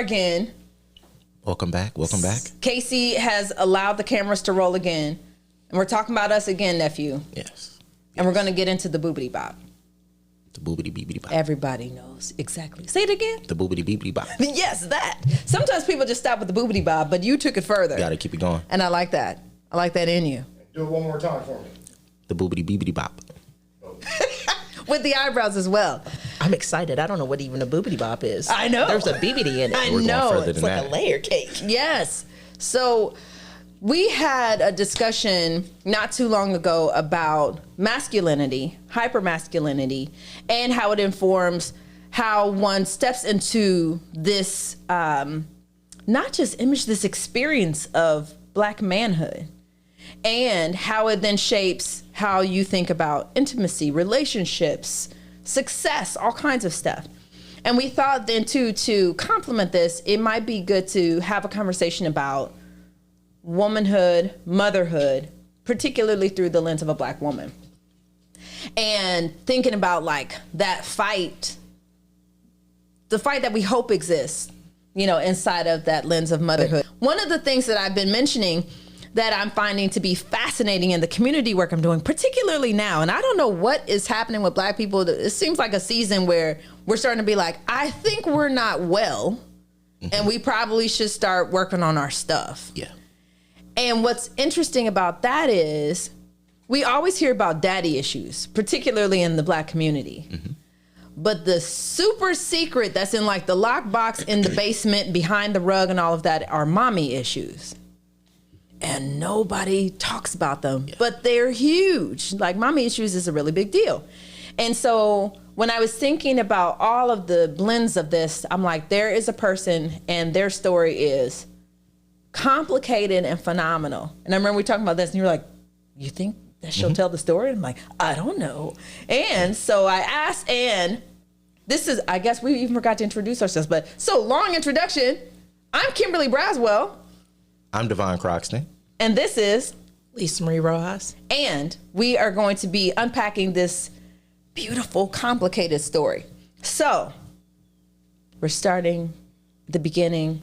again. Welcome back. Casey has allowed the cameras to roll again. And we're talking about us again, nephew. Yes. And we're going to get into the boobity bop. The boobity beebity bop. Everybody knows exactly. Say it again. The boobity beebity bop. Yes, that. Sometimes people just stop with the boobity bop, but you took it further. Got to keep it going. And I like that. I like that in you. Do it one more time for me. The boobity beebity bop. With the eyebrows as well. I'm excited. I don't know what even a boobity bop is. I know. There's a BBD in it. I We're know. going further It's than like that. a layer cake. Yes. So we had a discussion not too long ago about masculinity, hypermasculinity, and how it informs how one steps into this, not just image, this experience of Black manhood, and how it then shapes how you think about intimacy, relationships, success, all kinds of stuff. And we thought then too, to complement this, it might be good to have a conversation about womanhood, motherhood, particularly through the lens of a Black woman. And thinking about like that fight, the fight that we hope exists, you know, inside of that lens of motherhood. One of the things that I've been mentioning that I'm finding to be fascinating in the community work I'm doing, particularly now, and I don't know what is happening with Black people. It seems like a season where we're starting to be like, I think we're not well, and we probably should start working on our stuff. Yeah. And what's interesting about that is we always hear about daddy issues, particularly in the Black community. Mm-hmm. But the super secret that's in like the lockbox in the basement, behind the rug and all of that are mommy issues. And nobody talks about them, but they're huge. Like mommy issues is a really big deal. And so when I was thinking about all of the blends of this, I'm like, there is a person and their story is complicated and phenomenal. And I remember we talking about this and you were like, you think that she'll tell the story? And I'm like, I don't know. And so I asked Ann, this is, I guess we even forgot to introduce ourselves, but so long introduction. I'm Kimberly Brazwell. I'm DeVaughn Croxton. And this is Lisa-Marie Rojas. And we are going to be unpacking this beautiful, complicated story. So we're starting at the beginning,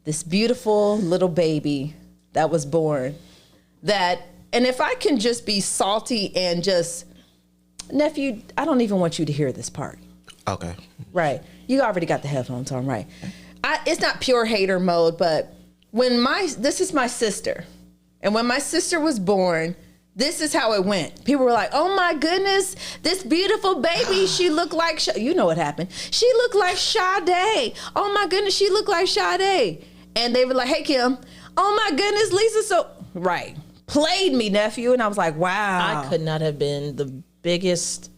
this beautiful little baby that was born that, and if I can just be salty and just, nephew, I don't even want you to hear this part. Okay. Right. You already got the headphones on, right? It's not pure hater mode, but this is my sister. And when my sister was born, this is how it went. People were like, oh my goodness, this beautiful baby, she looked like, you know what happened. She looked like Sade. Oh my goodness, she looked like Sade. And they were like, hey Kim, oh my goodness, Lisa, right. Played me, nephew. And I was like, wow. I could not have been the biggest,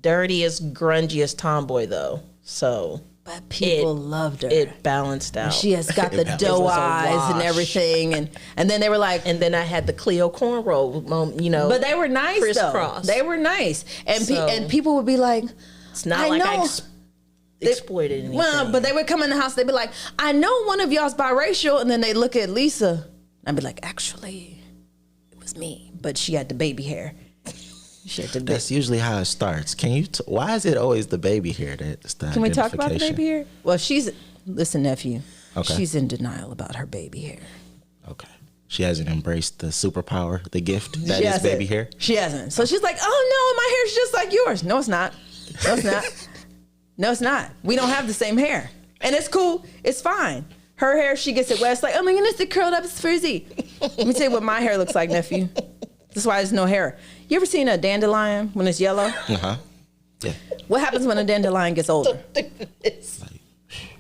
dirtiest, grungiest tomboy though. So... But people loved her. It balanced out. She has got the doe eyes and everything. And then they were like... And then I had the Cleo cornrow, you know. But they were nice, crisscross. Though. They were nice. And and people would be like... It's not I exploited anything. Well, but they would come in the house, they'd be like, I know one of y'all's biracial. And then they look at Lisa. And I'd be like, actually, it was me. But she had the baby hair. That's usually how it starts. Can you? Why is it always the baby hair that's the Can we talk about the baby hair? Well, listen, nephew. Okay. She's in denial about her baby hair. Okay. She hasn't embraced the superpower, the gift that is baby hair. She hasn't. So she's like, oh no, my hair's just like yours. No, it's not. No, it's not. No, it's not. We don't have the same hair, and it's cool. It's fine. Her hair, she gets it wet. It's like, oh my goodness, it curled up. It's frizzy. Let me tell you what my hair looks like, nephew. That's why there's no hair. You ever seen a dandelion when it's yellow? Uh-huh. Yeah. What happens when a dandelion gets older?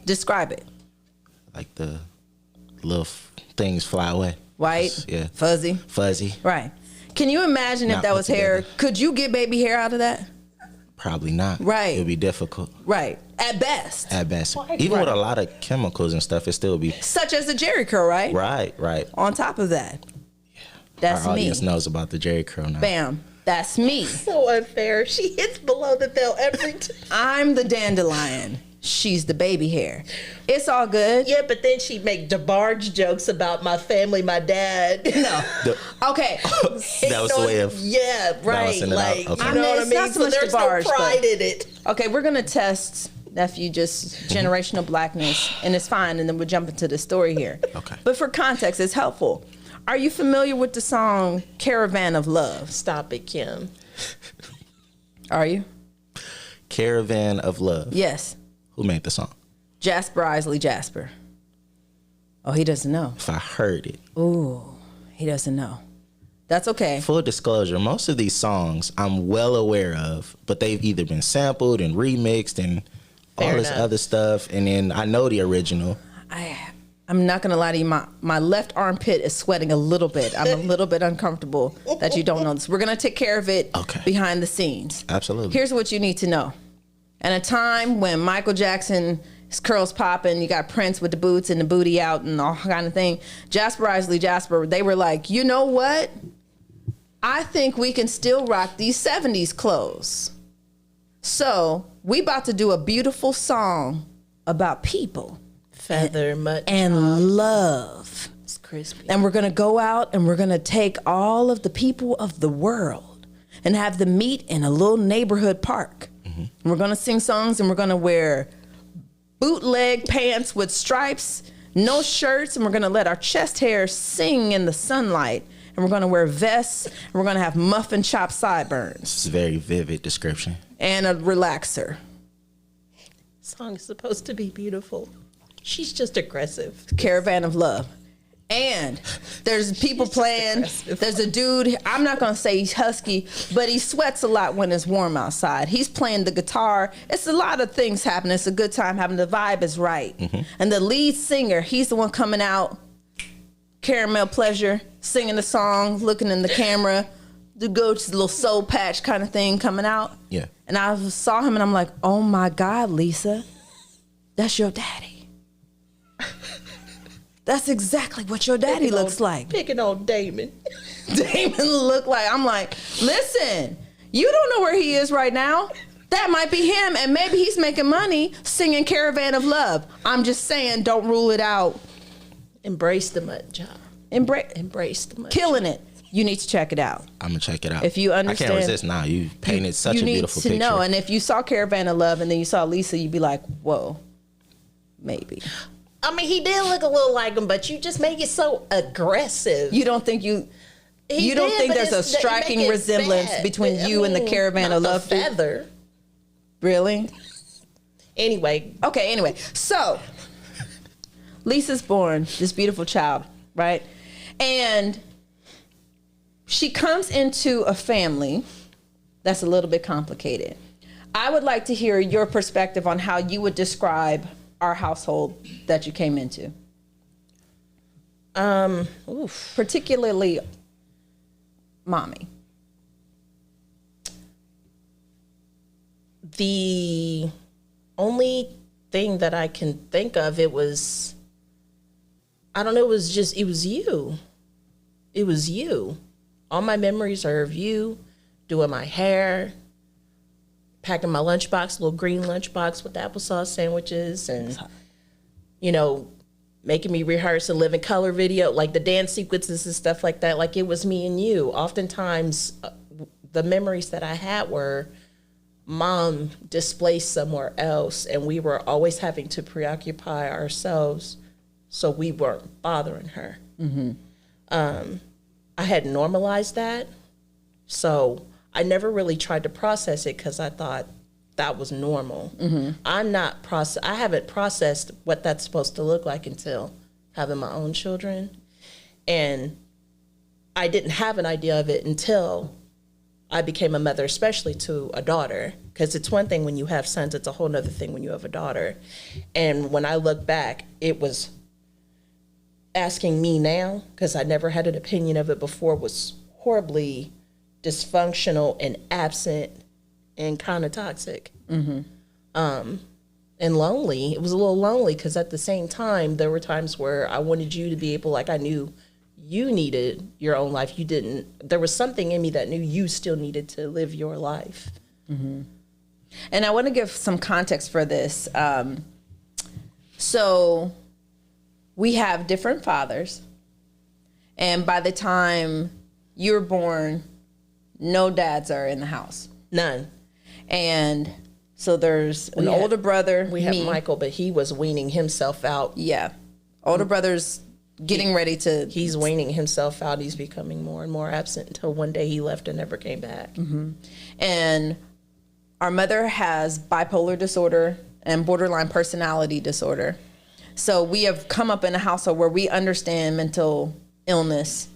Describe it. Like the little things fly away. White? Yeah. Fuzzy? Fuzzy. Right. Can you imagine if that was hair? Could you get baby hair out of that? Probably not. Right. It would be difficult. Right. At best. At best. Even with a lot of chemicals and stuff, it still be. Such as the Jerry curl, right? Right. On top of that. That's Our me. audience knows about the Jerry curl now. Bam. That's me. So unfair. She hits below the belt every time. I'm the dandelion. She's the baby hair. It's all good. Yeah, but then she'd make DeBarge jokes about my family, my dad. No. Okay. That was the way of right. balancing it like, out. Okay. You know what I It's mean? not so So much there's DeBarge, no pride in it. Okay, we're going to test nephew, just generational blackness, and it's fine. And then we'll jump into the story here. Okay. But for context, it's helpful. Are you familiar with the song Caravan of Love? Stop it, Kim. Are you? Caravan of Love. Yes. Who made the song? Jasper Isley Jasper. Oh, he doesn't know. If I heard it. Ooh, he doesn't know. That's okay. Full disclosure, most of these songs I'm well aware of, but they've either been sampled and remixed and all this other stuff, and then I know the original. I'm not gonna lie to you, my left armpit is sweating a little bit. I'm a little bit uncomfortable that you don't know this. We're gonna take care of it behind the scenes. Absolutely. Here's what you need to know. At a time when Michael Jackson, his curls popping, you got Prince with the boots and the booty out and all kind of thing. Jasper Isley Jasper, they were like, you know what? I think we can still rock these 70s clothes. So we about to do a beautiful song about people. Feather, much and love. It's crispy. And we're going to go out and we're going to take all of the people of the world and have them meet in a little neighborhood park. Mm-hmm. And we're going to sing songs and we're going to wear bootleg pants with stripes, no shirts, and we're going to let our chest hair sing in the sunlight. And we're going to wear vests, and we're going to have muffin chop sideburns. It's a very vivid description. And a relaxer. Song is supposed to be beautiful. She's just aggressive. Caravan of Love. And there's people playing. There's a dude, I'm not going to say he's husky, but he sweats a lot when it's warm outside. He's playing the guitar. It's a lot of things happening. It's a good time happening. The vibe is right. Mm-hmm. And the lead singer, he's the one coming out, Caramel Pleasure, singing the song, looking in the camera, the goat's little soul patch kind of thing coming out. Yeah. And I saw him and I'm like, oh my God, Lisa, that's your daddy. That's exactly what your daddy looks like. Picking on Damon. Damon looked like, I'm like, listen, you don't know where he is right now. That might be him, and maybe he's making money singing Caravan of Love. I'm just saying, don't rule it out. Embrace the mud job. Embrace the mud Killing job. it. You need to check it out. I'm going to check it out. If you understand. I can't resist now. You painted such a beautiful picture. You need to know, and if you saw Caravan of Love and then you saw Lisa, you'd be like, whoa, maybe. I mean, he did look a little like him, but you just make it so aggressive. You don't think there's a striking resemblance between you and the Caravan of Love? Feather. Really? Anyway. Okay, anyway. So, Lisa's born, this beautiful child, right? And she comes into a family that's a little bit complicated. I would like to hear your perspective on how you would describe our household that you came into. Particularly mommy. The only thing that I can think of, it was you. It was you. All my memories are of you, doing my hair, packing my lunchbox, little green lunchbox with applesauce sandwiches, and, making me rehearse a living color video, like the dance sequences and stuff like that. Like, it was me and you. Oftentimes, the memories that I had were mom displaced somewhere else, and we were always having to preoccupy ourselves so we weren't bothering her. Mm-hmm. I had normalized that, so I never really tried to process it because I thought that was normal. Mm-hmm. I haven't processed what that's supposed to look like until having my own children, and I didn't have an idea of it until I became a mother, especially to a daughter, because it's one thing when you have sons, it's a whole nother thing when you have a daughter. And when I look back, it was asking me now, because I never had an opinion of it before, was horribly dysfunctional and absent and kind of toxic. Mm-hmm. And lonely. It was a little lonely because at the same time, there were times where I wanted you to be able, like I knew you needed your own life. You didn't. There was something in me that knew you still needed to live your life. Mm-hmm. And I want to give some context for this. So we have different fathers. And by the time you were born, no dads are in the house. None. And So there's an older brother. We have Michael, but he was weaning himself out. Yeah. Older brother's getting ready to. He's weaning himself out. He's becoming more and more absent until one day he left and never came back. Mm-hmm. And our mother has bipolar disorder and borderline personality disorder. So we have come up in a household where we understand mental illness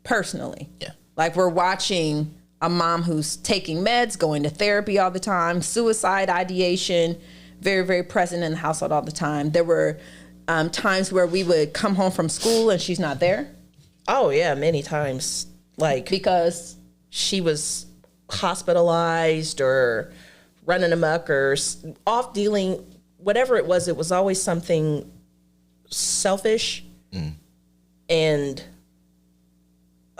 personally. Yeah. Like we're watching a mom who's taking meds, going to therapy all the time, suicide ideation, very, very present in the household all the time. There were times where we would come home from school and she's not there. Oh, yeah, many times. Like, because she was hospitalized or running amok or off dealing, whatever it was always something selfish. And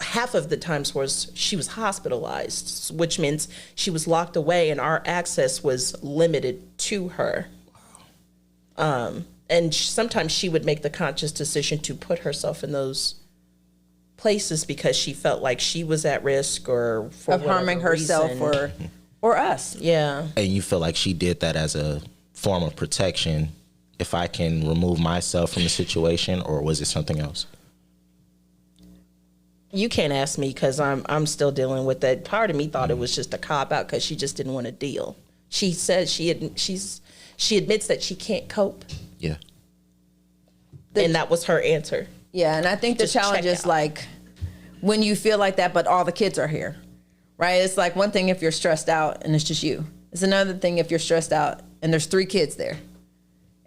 half of the times was she was hospitalized, which means she was locked away and our access was limited to her. And sometimes she would make the conscious decision to put herself in those places because she felt like she was at risk or for of harming herself or us. Yeah. And you feel like she did that as a form of protection if I can remove myself from the situation, or was it something else? You can't ask me because I'm still dealing with that. Part of me thought it was just a cop out because she just didn't want to deal. She says she admits that she can't cope. Yeah. And that was her answer. Yeah, and I think the challenge is like when you feel like that, but all the kids are here, right? It's like one thing if you're stressed out and it's just you. It's another thing if you're stressed out and there's 3 kids there.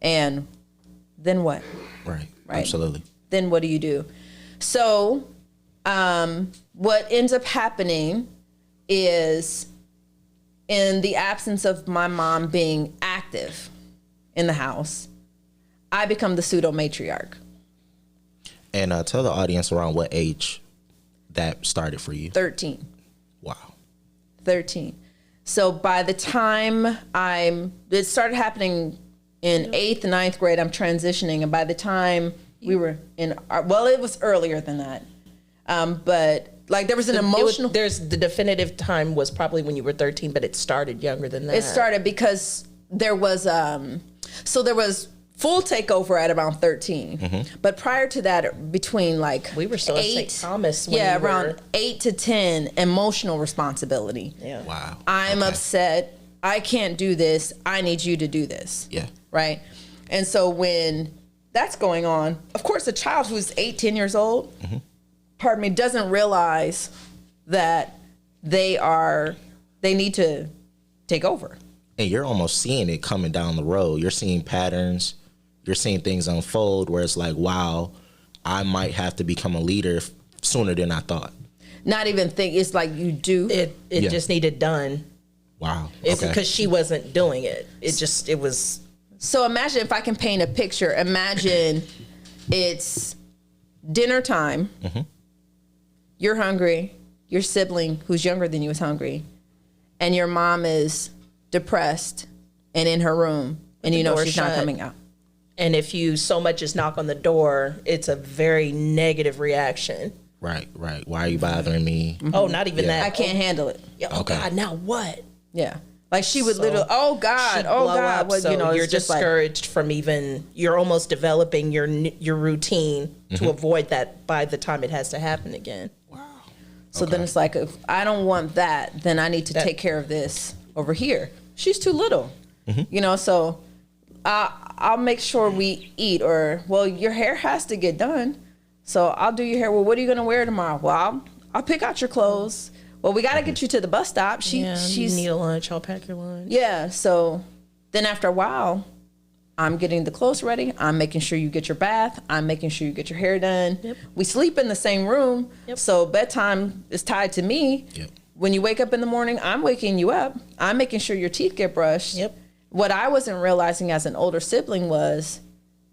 And then what? Right. Absolutely. Then what do you do? So what ends up happening is in the absence of my mom being active in the house, I become the pseudo matriarch. And tell the audience around what age that started for you. 13. Wow. 13. So by the time it started happening in 8th, 9th grade, I'm transitioning. And by the time we were it was earlier than that. But like there was an emotional. There's the definitive time was probably when you were 13, but it started younger than that. It started because there was full takeover at around 13. Mm-hmm. But prior to that, between like we were still at St. Thomas. Around 8 to 10, emotional responsibility. Yeah. Wow. I'm upset. I can't do this. I need you to do this. Yeah. Right. And so when that's going on, of course, a child who's 8, 10 years old, doesn't realize that they need to take over. And you're almost seeing it coming down the road. You're seeing patterns. You're seeing things unfold where it's like, wow, I might have to become a leader sooner than I thought. Not even think. It's like you do. It just needed done. Wow. It's because she wasn't doing it. It was. So imagine if I can paint a picture. Imagine it's dinner time. Mm-hmm. You're hungry. Your sibling who's younger than you is hungry. And your mom is depressed and in her room. And you know she's not coming out. And if you so much as knock on the door, it's a very negative reaction. Right. Why are you bothering me? Mm-hmm. Oh, not even that. I can't handle it. Oh, God, now what? Yeah. Like she would literally, oh God. Well, so you're discouraged from you're almost developing your routine to avoid that by the time it has to happen again. Wow. So then it's like, if I don't want that, then I need to take care of this over here. She's too little, so I'll make sure we eat your hair has to get done. So I'll do your hair. Well, what are you going to wear tomorrow? Well, I'll pick out your clothes. Well, we got to get you to the bus stop. You need a lunch. I'll pack your lunch. Yeah. So then after a while, I'm getting the clothes ready. I'm making sure you get your bath. I'm making sure you get your hair done. Yep. We sleep in the same room. Yep. So bedtime is tied to me. Yep. When you wake up in the morning, I'm waking you up. I'm making sure your teeth get brushed. Yep. What I wasn't realizing as an older sibling was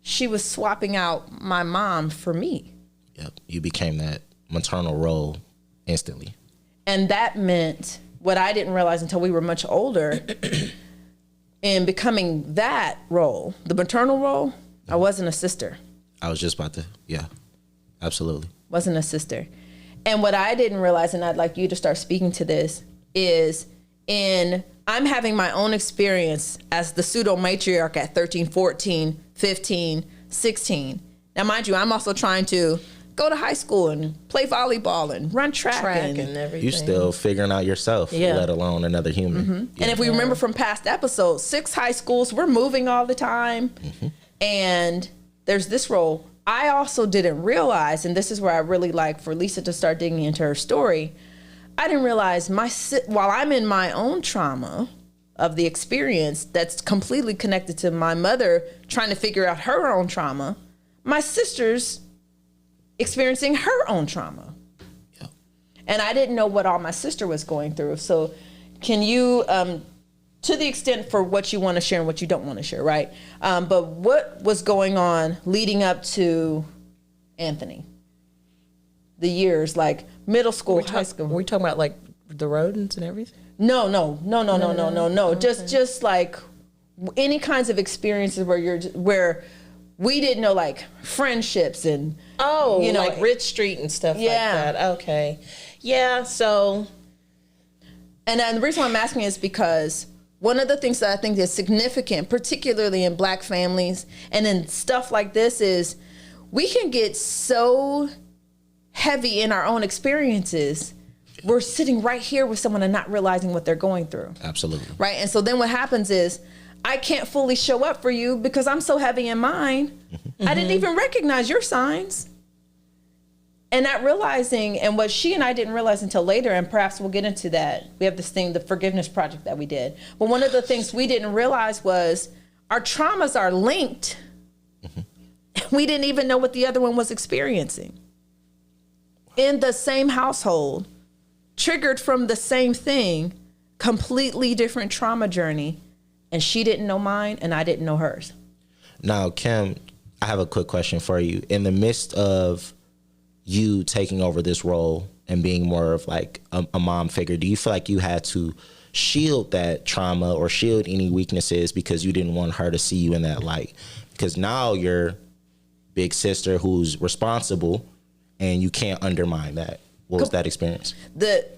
she was swapping out my mom for me. Yep. You became that maternal role instantly. And that meant what I didn't realize until we were much older. In becoming that role, the maternal role, I wasn't a sister. I was just about to, absolutely. Wasn't a sister. And what I didn't realize, and I'd like you to start speaking to this, is in I'm having my own experience as the pseudo matriarch at 13, 14, 15, 16. Now, mind you, I'm also trying to go to high school and play volleyball and run track and everything. You still figuring out yourself, let alone another human. Mm-hmm. Yeah. And if we remember from past episodes, 6 high schools, we're moving all the time. Mm-hmm. And there's this role. I also didn't realize, and this is where I really like for Lisa to start digging into her story. I didn't realize while I'm in my own trauma of the experience that's completely connected to my mother trying to figure out her own trauma, my sister's experiencing her own trauma. Yeah. And I didn't know what all my sister was going through. So can you, to the extent for what you want to share and what you don't want to share, right? But what was going on leading up to Anthony? The years, like middle school, high school. Were we talking about like the rodents and everything? No. Just like any kinds of experiences where we didn't know, like friendships and like Rich Street and stuff like that. Okay, yeah. So, and then the reason why I'm asking is because one of the things that I think is significant, particularly in Black families and in stuff like this, is we can get so heavy in our own experiences. We're sitting right here with someone and not realizing what they're going through. Absolutely. Right. And so then what happens is I can't fully show up for you because I'm so heavy in mine. Mm-hmm. I didn't even recognize your signs. And not realizing, and what she and I didn't realize until later, and perhaps we'll get into that. We have this thing, the forgiveness project that we did. But one of the things we didn't realize was our traumas are linked. Mm-hmm. We didn't even know what the other one was experiencing. In the same household, triggered from the same thing, completely different trauma journey. And she didn't know mine and I didn't know hers. Now, Kim, I have a quick question for you. In the midst of you taking over this role and being more of like a mom figure, do you feel like you had to shield that trauma or shield any weaknesses because you didn't want her to see you in that light? Because now you're big sister who's responsible and you can't undermine that. What was that experience?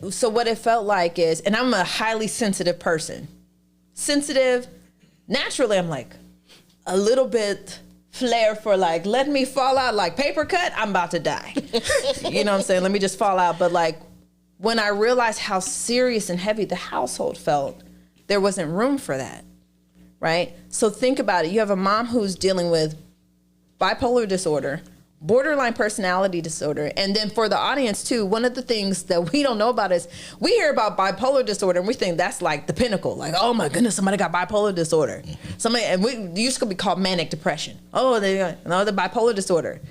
So what it felt like is, and I'm a highly sensitive person. Sensitive, naturally I'm like a little bit flair for like, let me fall out like paper cut, I'm about to die. You know what I'm saying? Let me just fall out. But like when I realized how serious and heavy the household felt, there wasn't room for that, right? So think about it. You have a mom who's dealing with bipolar disorder, borderline personality disorder. And then for the audience too, one of the things that we don't know about is we hear about bipolar disorder and we think that's like the pinnacle. Like, oh my goodness, somebody got bipolar disorder. Somebody, and we used to be called manic depression. Oh, the bipolar disorder.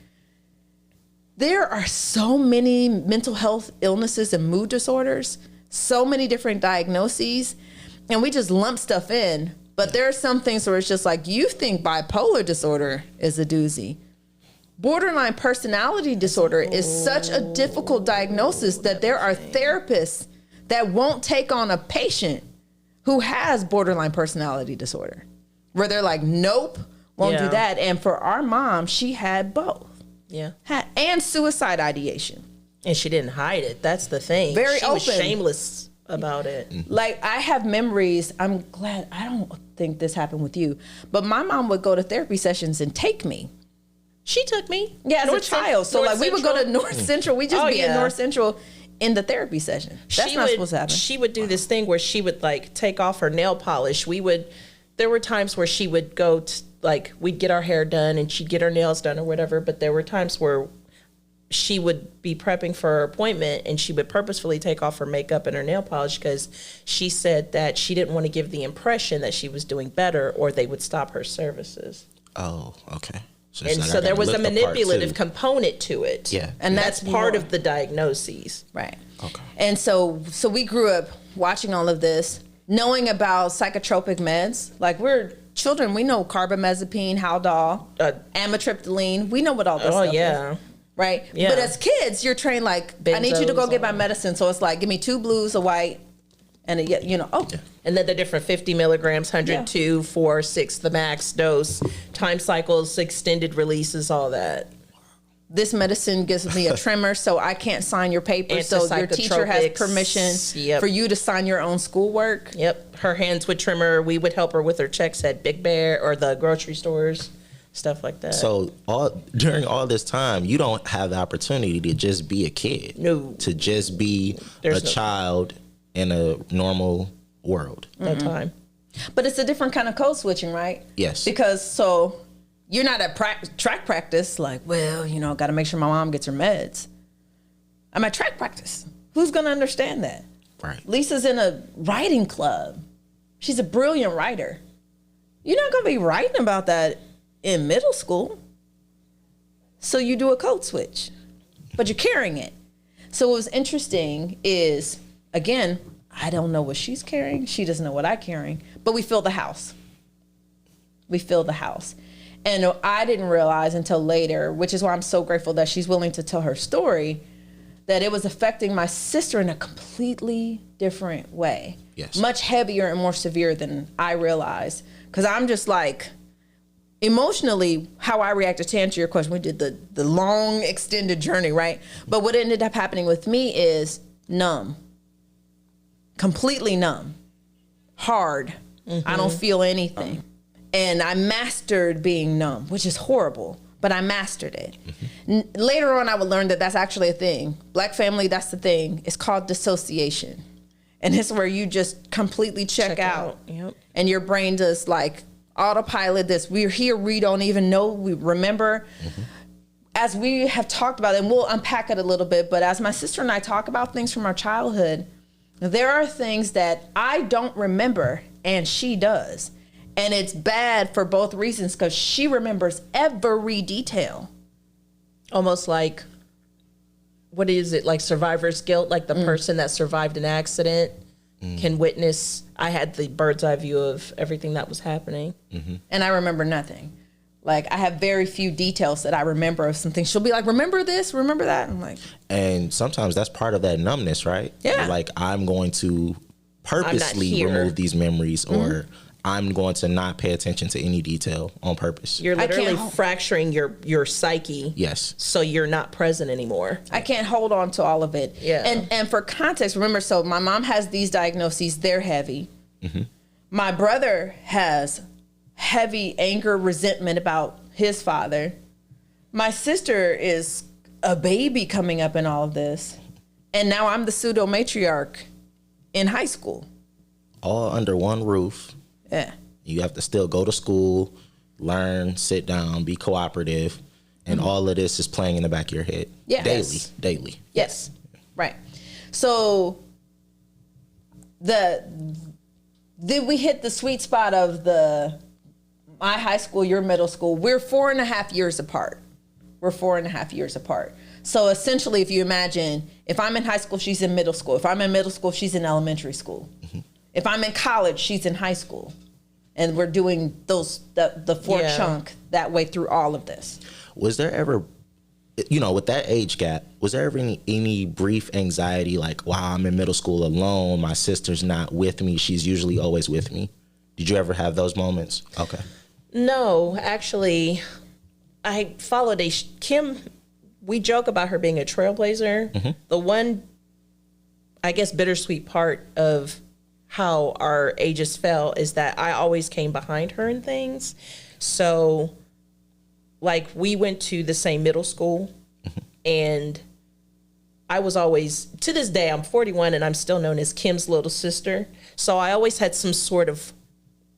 There are so many mental health illnesses and mood disorders, so many different diagnoses, and we just lump stuff in. But there are some things where it's just like, you think bipolar disorder is a doozy. Borderline personality disorder is such a difficult diagnosis that there are therapists that won't take on a patient who has borderline personality disorder, where they're like, nope, won't do that. And for our mom, she had both. Yeah. And suicide ideation. And she didn't hide it. That's the thing. Very open. She was shameless about it. Like, I have memories. I'm glad, I don't think this happened with you, but my mom would go to therapy sessions and take me. She took me. Yeah, as a child. So like we would go to North Central. We just be in North Central in the therapy session. That's not supposed to happen. She would do this thing where she would like take off her nail polish. There were times where she would go to, like, we'd get our hair done and she'd get her nails done or whatever. But there were times where she would be prepping for her appointment and she would purposefully take off her makeup and her nail polish because she said that she didn't want to give the impression that she was doing better or they would stop her services. Oh, okay. And so there was a manipulative component to it. Yeah. And that's part of the diagnoses. Right. Okay. And so we grew up watching all of this, knowing about psychotropic meds. Like, we're children, we know carbamazepine, Haldol, amitriptyline. We know what all this stuff is. Right? Yeah. But as kids, you're trained like, I need you to go get my medicine. So it's like, give me 2 blues, a white, and and then the different 50 milligrams, 102, 4, 6, the max dose, time cycles, extended releases, all that. this medicine gives me a tremor, so I can't sign your paper. So your teacher has permission for you to sign your own schoolwork. Yep. Her hands would tremor. We would help her with her checks at Big Bear or the grocery stores, stuff like that. So during all this time, you don't have the opportunity to just be a kid. No. To just be a child in a normal world. No time. But it's a different kind of code switching, right? Yes. Because you're not at track practice, like, well, got to make sure my mom gets her meds. I'm at track practice. Who's going to understand that? Right. Lisa's in a writing club. She's a brilliant writer. You're not going to be writing about that in middle school. So you do a code switch, but you're carrying it. So what was interesting is, again, I don't know what she's carrying. She doesn't know what I'm carrying, but we fill the house. And I didn't realize until later, which is why I'm so grateful that she's willing to tell her story, that it was affecting my sister in a completely different way. Yes. Much heavier and more severe than I realized. Because I'm just like, emotionally, how I reacted, to answer your question, we did the long, extended journey, right? But what ended up happening with me is numb. Completely numb. Hard. I don't feel anything. And I mastered being numb, which is horrible, but I mastered it. Later on, I would learn that that's actually a thing. Black family, that's the thing. It's called dissociation. And it's where you just completely check out. Yep. And your brain does like autopilot this. We're here, we don't even know, we remember. As we have talked about it, and we'll unpack it a little bit, but as my sister and I talk about things from our childhood, there are things that I don't remember and she does. And it's bad for both reasons, because she remembers every detail. Almost like, what is it, like survivor's guilt? Like the person that survived an accident can witness. I had the bird's eye view of everything that was happening. And I remember nothing. Like, I have very few details that I remember of something. She'll be like, remember this, remember that? I'm like. And sometimes that's part of that numbness, right? Yeah. Like, I'm going to purposely remove these memories, or I'm going to not pay attention to any detail on purpose. You're literally fracturing your psyche. Yes. So you're not present anymore. I can't hold on to all of it. Yeah. And for context, remember, so my mom has these diagnoses. They're heavy. My brother has heavy anger, resentment about his father. My sister is a baby coming up in all of this. And now I'm the pseudo matriarch in high school. All under one roof. Yeah. You have to still go to school, learn, sit down, be cooperative, and all of this is playing in the back of your head. Yes. Daily. Yes. Right. So did we hit the sweet spot of my high school, your middle school? We're 4.5 years apart. So essentially, if you imagine, if I'm in high school, she's in middle school. If I'm in middle school, she's in elementary school. If I'm in college, she's in high school. And we're doing the four chunk that way through all of this. Was there ever, with that age gap, was there ever any brief anxiety, like, wow, I'm in middle school alone, my sister's not with me, she's usually always with me? Did you ever have those moments? Okay. No, actually, I followed Kim. We joke about her being a trailblazer. The one, I guess, bittersweet part of how our ages fell is that I always came behind her in things. So, like, we went to the same middle school, and I was always, to this day, I'm 41 and I'm still known as Kim's little sister. So I always had some sort of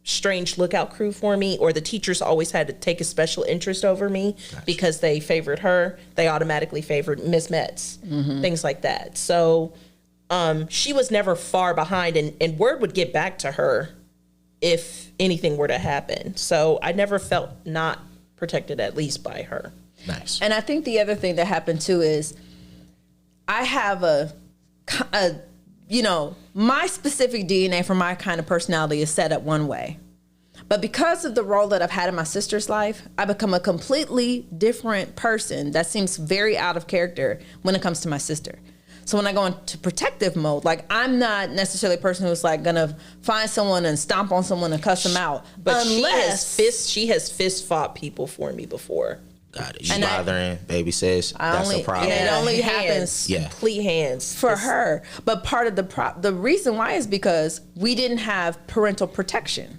strange lookout crew for me, or the teachers always had to take a special interest over me because they favored her. They automatically favored Miss Metz, things like that. So she was never far behind, and word would get back to her if anything were to happen. So I never felt not protected, at least by her. Nice. And I think the other thing that happened too is I have my specific DNA for my kind of personality is set up one way. But because of the role that I've had in my sister's life, I become a completely different person that seems very out of character when it comes to my sister. So when I go into protective mode, like, I'm not necessarily a person who's like gonna find someone and stomp on someone and cuss them out. But she has fist fought people for me before. Got it. You bothering, baby says that's only, a problem. And it only happens complete hands for her. But part of the reason why is because we didn't have parental protection.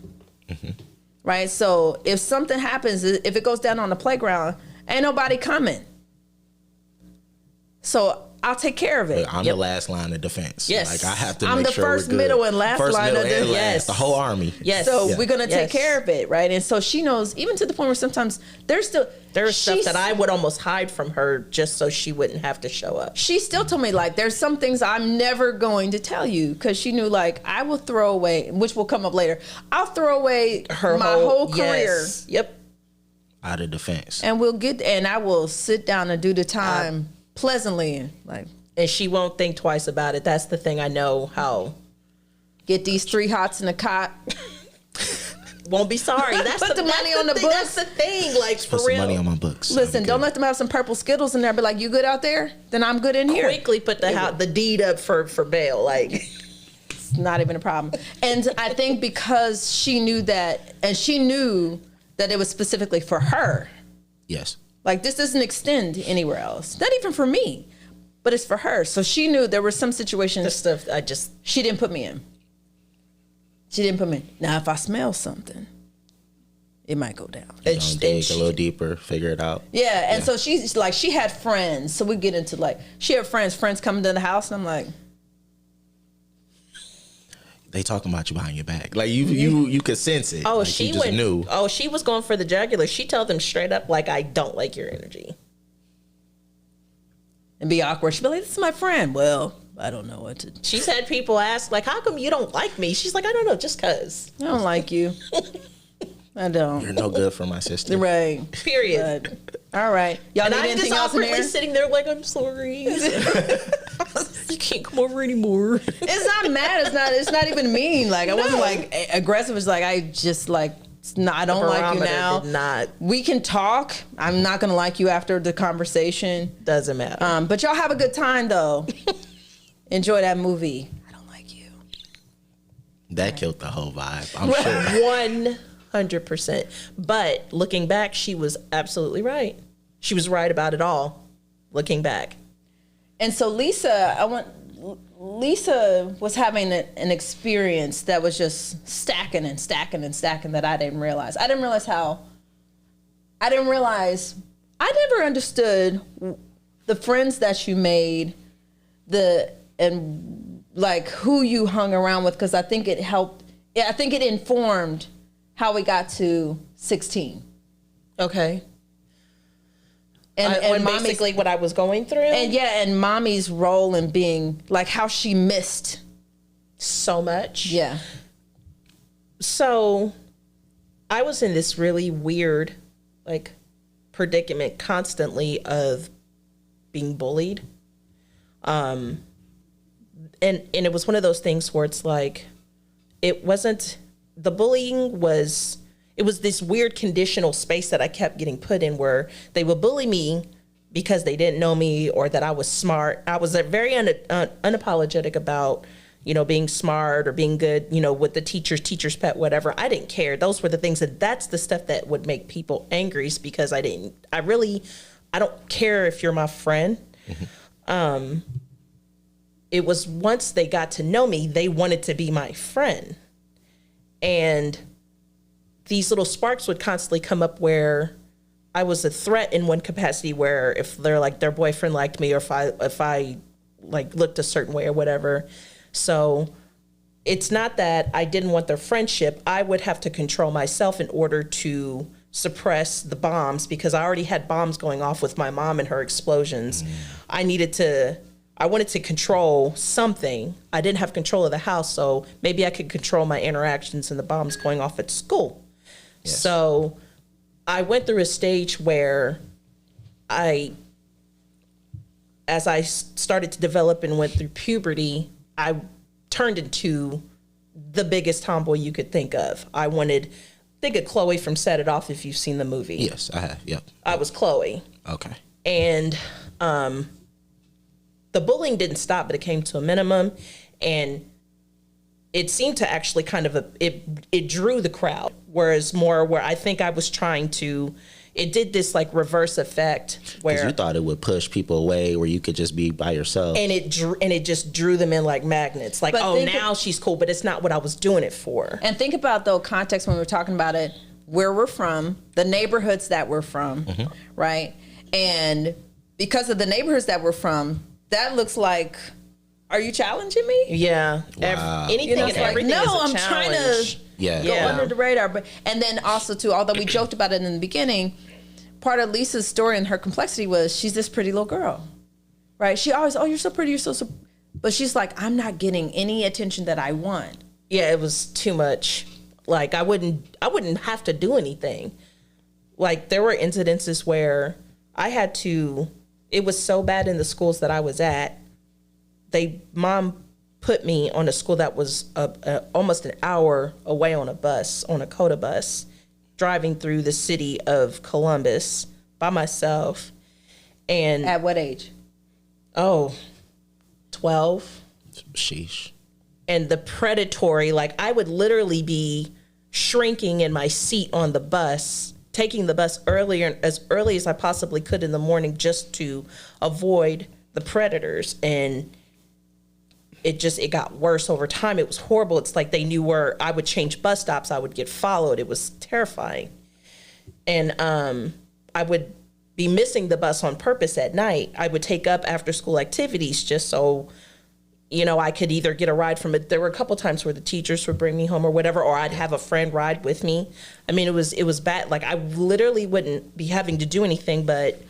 Right? So if something happens, if it goes down on the playground, ain't nobody coming. So I'll take care of it. I'm the last line of defense. Yes. Like I have to I'm make the sure first, we're good. middle, and last first, line middle, of defense. and last. Yes. The whole army. Yes. So we're going to take care of it, right? And so she knows, even to the point where sometimes there's stuff that I would almost hide from her just so she wouldn't have to show up. She still told me, like, there's some things I'm never going to tell you, because she knew, like, I will throw away, which will come up later, I'll throw away my whole career. Yes. Yep. Out of defense. And I will sit down and do the time pleasantly, like. And she won't think twice about it. That's the thing. I know how. Get these 3 hots in a cot. Won't be sorry. That's Put the money on the books. That's the thing. Like, for Put real. some money on my books. Listen, don't let them have some purple Skittles in there. Be like, you good out there? Then I'm good in here. Quickly put the deed up for bail. Like, it's not even a problem. And I think because she knew that, and she knew that it was specifically for her. Yes. Like, this doesn't extend anywhere else. Not even for me. But it's for her. So she knew there were some situations. the stuff she didn't put me in. She didn't put me in. Now, if I smell something, it might go down. Dig a little deeper, figure it out. Yeah, and so she's like, she had friends. So we get into like, she had friends coming to the house, and I'm like, they talking about you behind your back. Like you could sense it. Oh, like she just knew. Oh, she was going for the jugular. She told them straight up, like, I don't like your energy. and be awkward. She'd be like, this is my friend. Well, I don't know what to do. She's had people ask, like, how come you don't like me? She's like, I don't know, just cause. I don't like you. I don't. You're no good for my sister. Right. Period. But, all right. Y'all And need I'm anything just else in awkwardly there? sitting there like, I'm sorry. You can't come over anymore. It's not mad. It's not even mean. Like, I wasn't like aggressive. It's like, I just like, it's not, I don't like you now. Did not. We can talk. I'm not going to like you after the conversation. Doesn't matter. But y'all have a good time though. Enjoy that movie. I don't like you. That killed the whole vibe. I'm sure. 100%. But looking back, she was absolutely right. She was right about it all. Looking back. And so Lisa was having an experience that was just stacking and stacking and stacking that I didn't realize. I never understood the friends that you made, and like who you hung around with, because I think it helped. I think it informed how we got to 16. Okay. And basically what I was going through. And mommy's role in being, like, how she missed so much. Yeah. So I was in this really weird, like, predicament constantly of being bullied. And it was one of those things where it's like, it wasn't, the bullying was, it was this weird conditional space that I kept getting put in, where they would bully me because they didn't know me or that I was smart. I was very unapologetic about, being smart or being good, with the teacher's pet, whatever. I didn't care. Those were the things that's the stuff that would make people angry, because I don't care if you're my friend. Mm-hmm. It was once they got to know me, they wanted to be my friend. And these little sparks would constantly come up where I was a threat in one capacity, where if they're like, their boyfriend liked me, or if I like looked a certain way or whatever. So it's not that I didn't want their friendship. I would have to control myself in order to suppress the bombs, because I already had bombs going off with my mom and her explosions. I wanted to control something. I didn't have control of the house, so maybe I could control my interactions and the bombs going off at school. Yes. So I went through a stage where as I started to develop and went through puberty, I turned into the biggest tomboy you could think of. Think of Chloe from Set It Off, if you've seen the movie. Yes, I have. Yep. I was Chloe. Okay. And the bullying didn't stop, but it came to a minimum, and it seemed to actually kind of it drew the crowd, whereas more where I think I was trying to it did this like reverse effect where you thought it would push people away where you could just be by yourself. And it just drew them in like magnets. Like, now she's cool, but it's not what I was doing it for. And think about the context when we're talking about it, where we're from, the neighborhoods that we're from, right? And because of the neighborhoods that we're from, that looks like, are you challenging me? Yeah. Wow. Anything and everything is a I'm challenge. trying to go under the radar. But and then also too, although we joked about it in the beginning, part of Lisa's story and her complexity was she's this pretty little girl, right? She always, you're so pretty, you're so, but she's like, I'm not getting any attention that I want. Yeah, it was too much. Like I wouldn't have to do anything. Like there were incidences where I had to. It was so bad in the schools that I was at. Mom put me on a school that was almost an hour away on a bus, on a COTA bus, driving through the city of Columbus by myself. And at what age? 12. Sheesh. And the predatory, like I would literally be shrinking in my seat on the bus, taking the bus as early as I possibly could in the morning just to avoid the predators. And it got worse over time. It was horrible. It's like they knew where I would change bus stops. I would get followed. It was terrifying. And I would be missing the bus on purpose at night. I would take up after school activities just so, I could either get a ride from it. There were a couple times where the teachers would bring me home or whatever, or I'd have a friend ride with me. I mean, it was bad. Like I literally wouldn't be having to do anything, but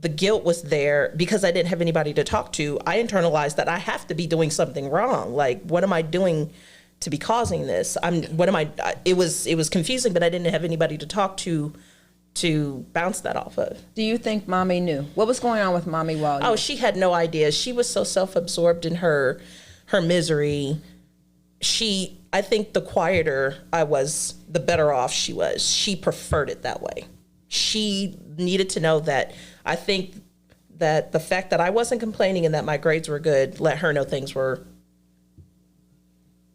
the guilt was there because I didn't have anybody to talk to. I internalized that I have to be doing something wrong. Like, what am I doing to be causing this? It was confusing, but I didn't have anybody to talk to bounce that off of. Do you think mommy knew? What was going on with mommy while she had no idea. She was so self-absorbed in her misery. I think the quieter I was, the better off she was. She preferred it that way. She needed to know that. I think that the fact that I wasn't complaining and that my grades were good let her know things were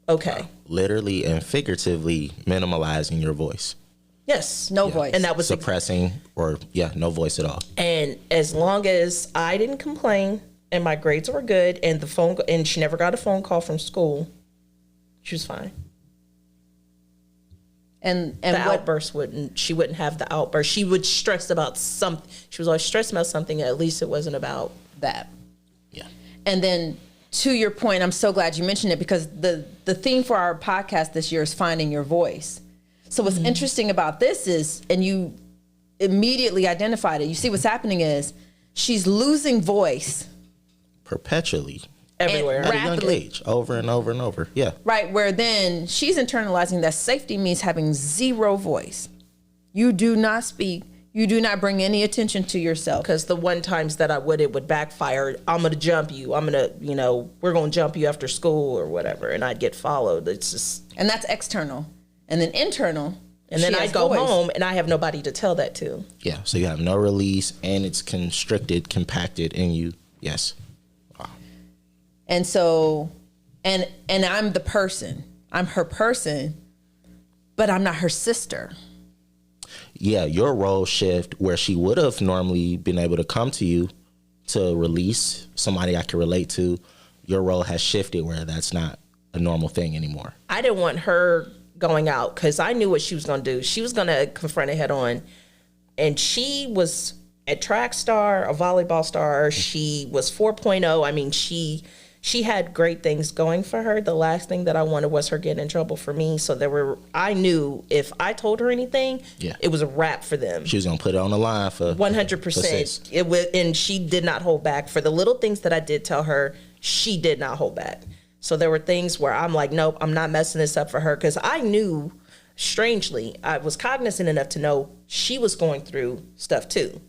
okay. Literally and figuratively minimalizing your voice. Yes. No voice. And that was suppressing no voice at all. And as long as I didn't complain and my grades were good and she never got a phone call from school, she was fine. And the outburst she wouldn't have the outburst. She would stress about something. She was always stressed about something. At least it wasn't about that. Yeah. And then to your point, I'm so glad you mentioned it because the theme for our podcast this year is finding your voice. So what's interesting about this is, and you immediately identified it. You see what's happening is she's losing voice perpetually. Everywhere. At a young age, over and over and over. Yeah. Right, where then she's internalizing that safety means having zero voice. You do not speak. You do not bring any attention to yourself. Because the one times that it would backfire. I'm going to jump you. I'm going to, we're going to jump you after school or whatever. And I'd get followed. It's just. And that's external. And then internal. And then I go home and I have nobody to tell that to. Yeah. So you have no release and it's constricted, compacted in you. Yes. And so, and I'm the person. I'm her person, but I'm not her sister. Yeah, your role shift where she would have normally been able to come to you to release somebody I can relate to. Your role has shifted where that's not a normal thing anymore. I didn't want her going out because I knew what she was going to do. She was going to confront it head on. And she was a track star, a volleyball star. She was 4.0. I mean, she had great things going for her. The last thing that I wanted was her getting in trouble for me. So I knew if I told her anything, it was a wrap for them. She was going to put it on the line for 100%. And she did not hold back. For the little things that I did tell her, she did not hold back. So there were things where I'm like, nope, I'm not messing this up for her. Because I knew, strangely, I was cognizant enough to know she was going through stuff too.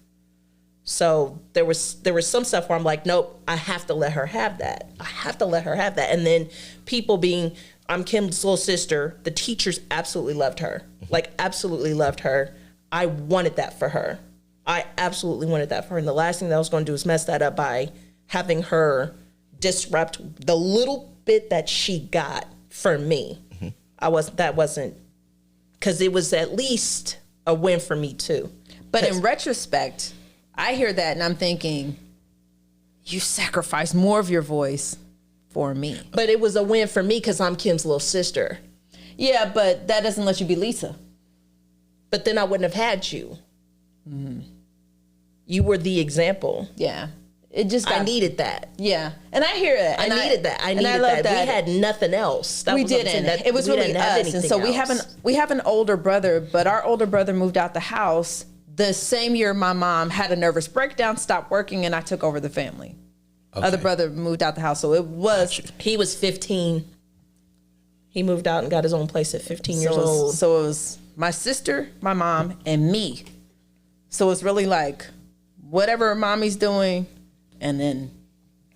So there was some stuff where I'm like, nope, I have to let her have that. I have to let her have that. And then people being, I'm Kim's little sister, the teachers absolutely loved her. Like, absolutely loved her. I wanted that for her. I absolutely wanted that for her. And the last thing that I was going to do was mess that up by having her disrupt the little bit that she got for me. That wasn't, because it was at least a win for me too. But in retrospect, I hear that and I'm thinking, you sacrificed more of your voice for me. But it was a win for me because I'm Kim's little sister. Yeah, but that doesn't let you be Lisa. But then I wouldn't have had you. Mm. You were the example. Yeah. It just got, I needed that. Yeah. And I hear it. I needed that. We had nothing else. We didn't. It was really us. And so we have an older brother, but our older brother moved out the house the same year my mom had a nervous breakdown, stopped working, and I took over the family. Okay. Other brother moved out the house. So it was... He was 15. He moved out and got his own place at 15 years old. So it was my sister, my mom, and me. So it's really like whatever mommy's doing, and then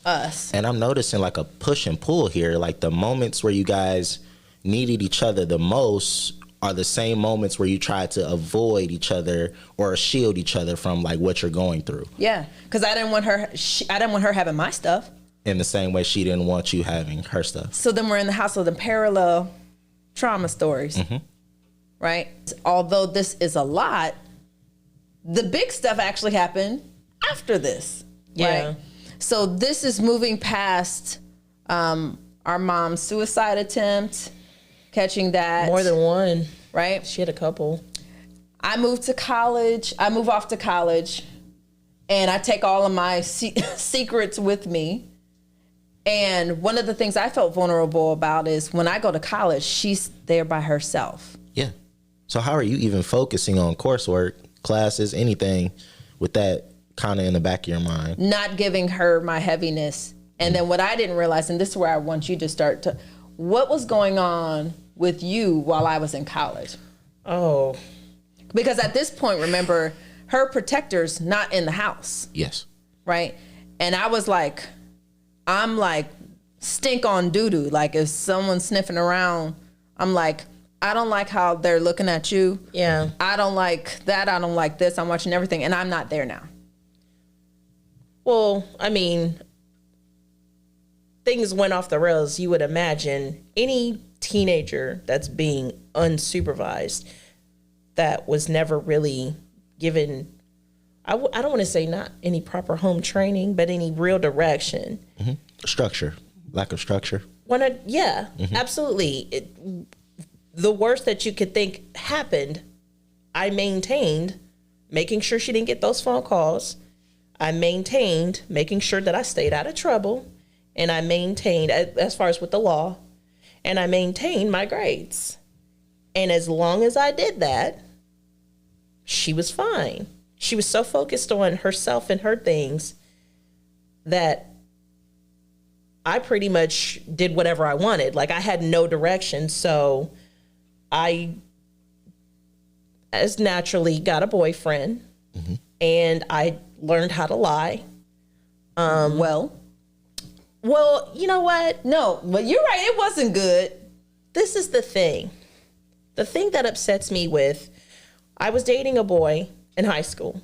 us. And I'm noticing like a push and pull here. Like the moments where you guys needed each other the most are the same moments where you try to avoid each other or shield each other from like what you're going through. Yeah, because I didn't want her having my stuff. In the same way she didn't want you having her stuff. So then we're in the house of the parallel trauma stories, right? Although this is a lot, the big stuff actually happened after this. Yeah. Right? So this is moving past our mom's suicide attempt, catching that. More than one. Right? She had a couple. I move off to college, and I take all of my secrets with me. And one of the things I felt vulnerable about is when I go to college, she's there by herself. Yeah. So how are you even focusing on coursework, classes, anything with that kind of in the back of your mind? Not giving her my heaviness. And then what I didn't realize, and this is where I want you to start to, what was going on with you while I was in college? Oh. Because at this point, remember, her protector's not in the house. Yes. Right? And I was like, I'm like stink on doo-doo. Like if someone's sniffing around, I'm like, I don't like how they're looking at you. Yeah. I don't like that. I don't like this. I'm watching everything. And I'm not there now. Well, I mean, things went off the rails. You would imagine any teenager that's being unsupervised, that was never really given, I don't want to say not any proper home training, but any real direction. Structure, lack of structure. Absolutely. The worst that you could think happened, I maintained making sure she didn't get those phone calls. I maintained making sure that I stayed out of trouble. And I maintained, as far as with the law, and I maintained my grades. And as long as I did that, she was fine. She was so focused on herself and her things that I pretty much did whatever I wanted. Like I had no direction. So I, as naturally, got a boyfriend, and I learned how to lie. Well, you know what? No, but you're right. It wasn't good. This is the thing. The thing that upsets me with, I was dating a boy in high school.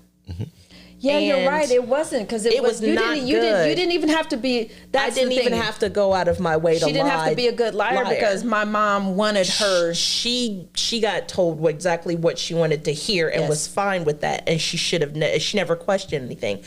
Yeah, you're right. It wasn't, because it was you not good. You didn't even have to be. That's I didn't even have to go out of my way to lie. She didn't have to be a good liar because my mom wanted her. She got told exactly what she wanted to hear and was fine with that, and she should have. She never questioned anything.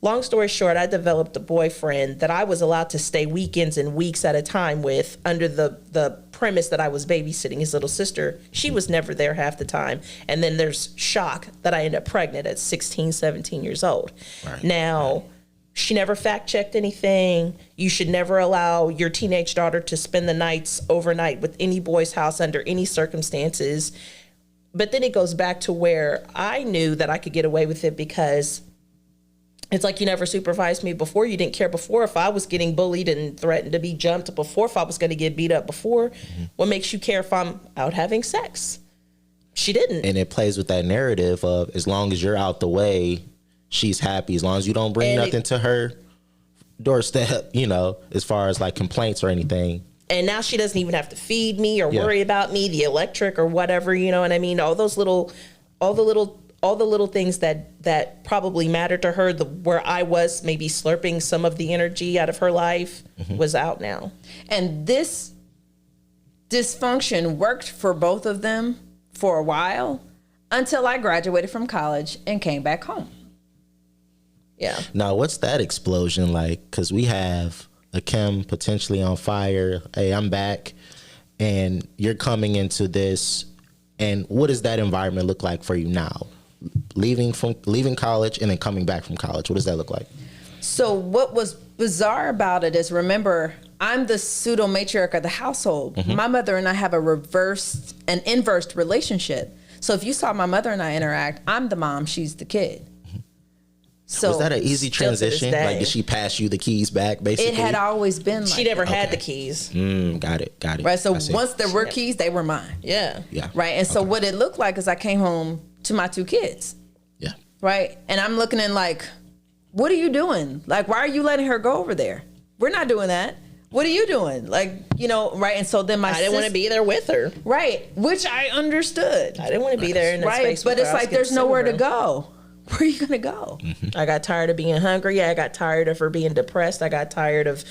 Long story short, I developed a boyfriend that I was allowed to stay weekends and weeks at a time with, under the premise that I was babysitting his little sister. She was never there half the time. And then there's shock that I ended up pregnant at 16, 17 years old. Right. Now, she never fact checked anything. You should never allow your teenage daughter to spend the nights overnight with any boy's house under any circumstances. But then it goes back to where I knew that I could get away with it because it's like you never supervised me before. You didn't care before if I was getting bullied and threatened to be jumped before, if I was going to get beat up before. What makes you care if I'm out having sex? She didn't. And it plays with that narrative of as long as you're out the way, she's happy. As long as you don't bring nothing to her doorstep, as far as like complaints or anything. And now she doesn't even have to feed me or worry about me, the electric or whatever, you know what I mean? All the little things that probably mattered to her, where I was maybe slurping some of the energy out of her life, was out now. And this dysfunction worked for both of them for a while until I graduated from college and came back home. Yeah. Now, what's that explosion like? Because we have a Kim potentially on fire. Hey, I'm back. And you're coming into this. And what does that environment look like for you now? Leaving college and then coming back from college. What does that look like? So what was bizarre about it is, remember, I'm the pseudo matriarch of the household. Mm-hmm. My mother and I have an inverse relationship. So if you saw my mother and I interact, I'm the mom, she's the kid. So was that an easy transition? Like, did she pass you the keys back, basically? It had always been like she never had the keys. Got it. Right, so once there were keys, they were mine. Yeah. Right, and so what it looked like is I came home to my 2 kids. Yeah. Right, and I'm looking in like, what are you doing? Like, why are you letting her go over there? We're not doing that. What are you doing? Like, right, and so then I didn't want to be there with her. Right, which I understood. I didn't want to be there in that space. But it's like there's nowhere to go. Where are you going to go? Mm-hmm. I got tired of being hungry. I got tired of her being depressed. I got tired of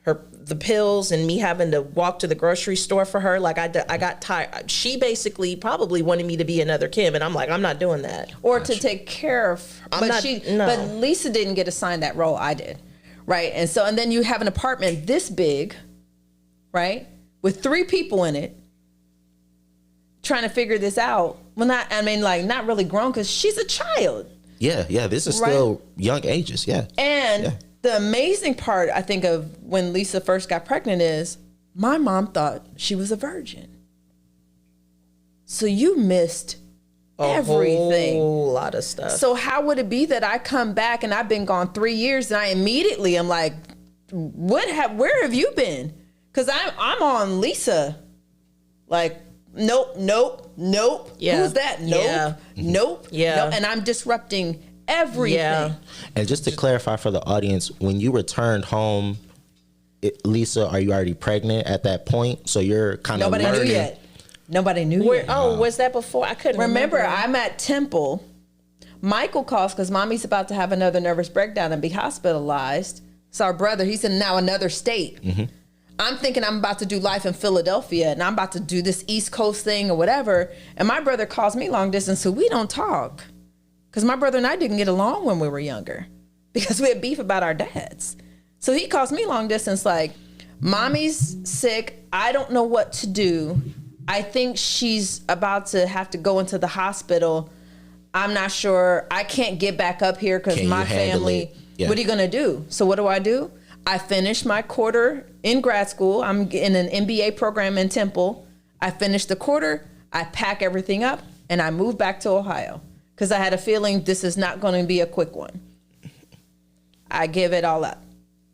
the pills and me having to walk to the grocery store for her. Like I got tired. She basically probably wanted me to be another Kim, and I'm like, I'm not doing that. Or to take care of her. But Lisa didn't get assigned that role. I did. Right. And then you have an apartment this big, right, with 3 people in it, trying to figure this out. Well, not really grown, because she's a child. Yeah. This is still young ages. Yeah. And the amazing part, I think, of when Lisa first got pregnant is my mom thought she was a virgin. So you missed everything. A whole lot of stuff. So how would it be that I come back and I've been gone 3 years and I immediately am like, where have you been? Because I'm on Lisa. Like, nope. Yeah. Who's that? Nope. Yeah. Nope. And I'm disrupting everything. Yeah. And just to clarify for the audience, when you returned home, Lisa, are you already pregnant at that point? So you're kind of Nobody knew yet. Nobody knew yet. Oh, was that before? I couldn't remember. I'm at Temple. Michael calls because mommy's about to have another nervous breakdown and be hospitalized. So our brother, he's in now another state. Mm-hmm. I'm thinking I'm about to do life in Philadelphia and I'm about to do this East Coast thing or whatever. And my brother calls me long distance, so we don't talk. Because my brother and I didn't get along when we were younger because we had beef about our dads. So he calls me long distance like, mommy's sick. I don't know what to do. I think she's about to have to go into the hospital. I'm not sure. I can't get back up here because my family, what are you going to do? So what do? I finished my quarter in grad school. I'm in an MBA program in Temple. I finished the quarter. I pack everything up and I moved back to Ohio because I had a feeling this is not going to be a quick one. I give it all up.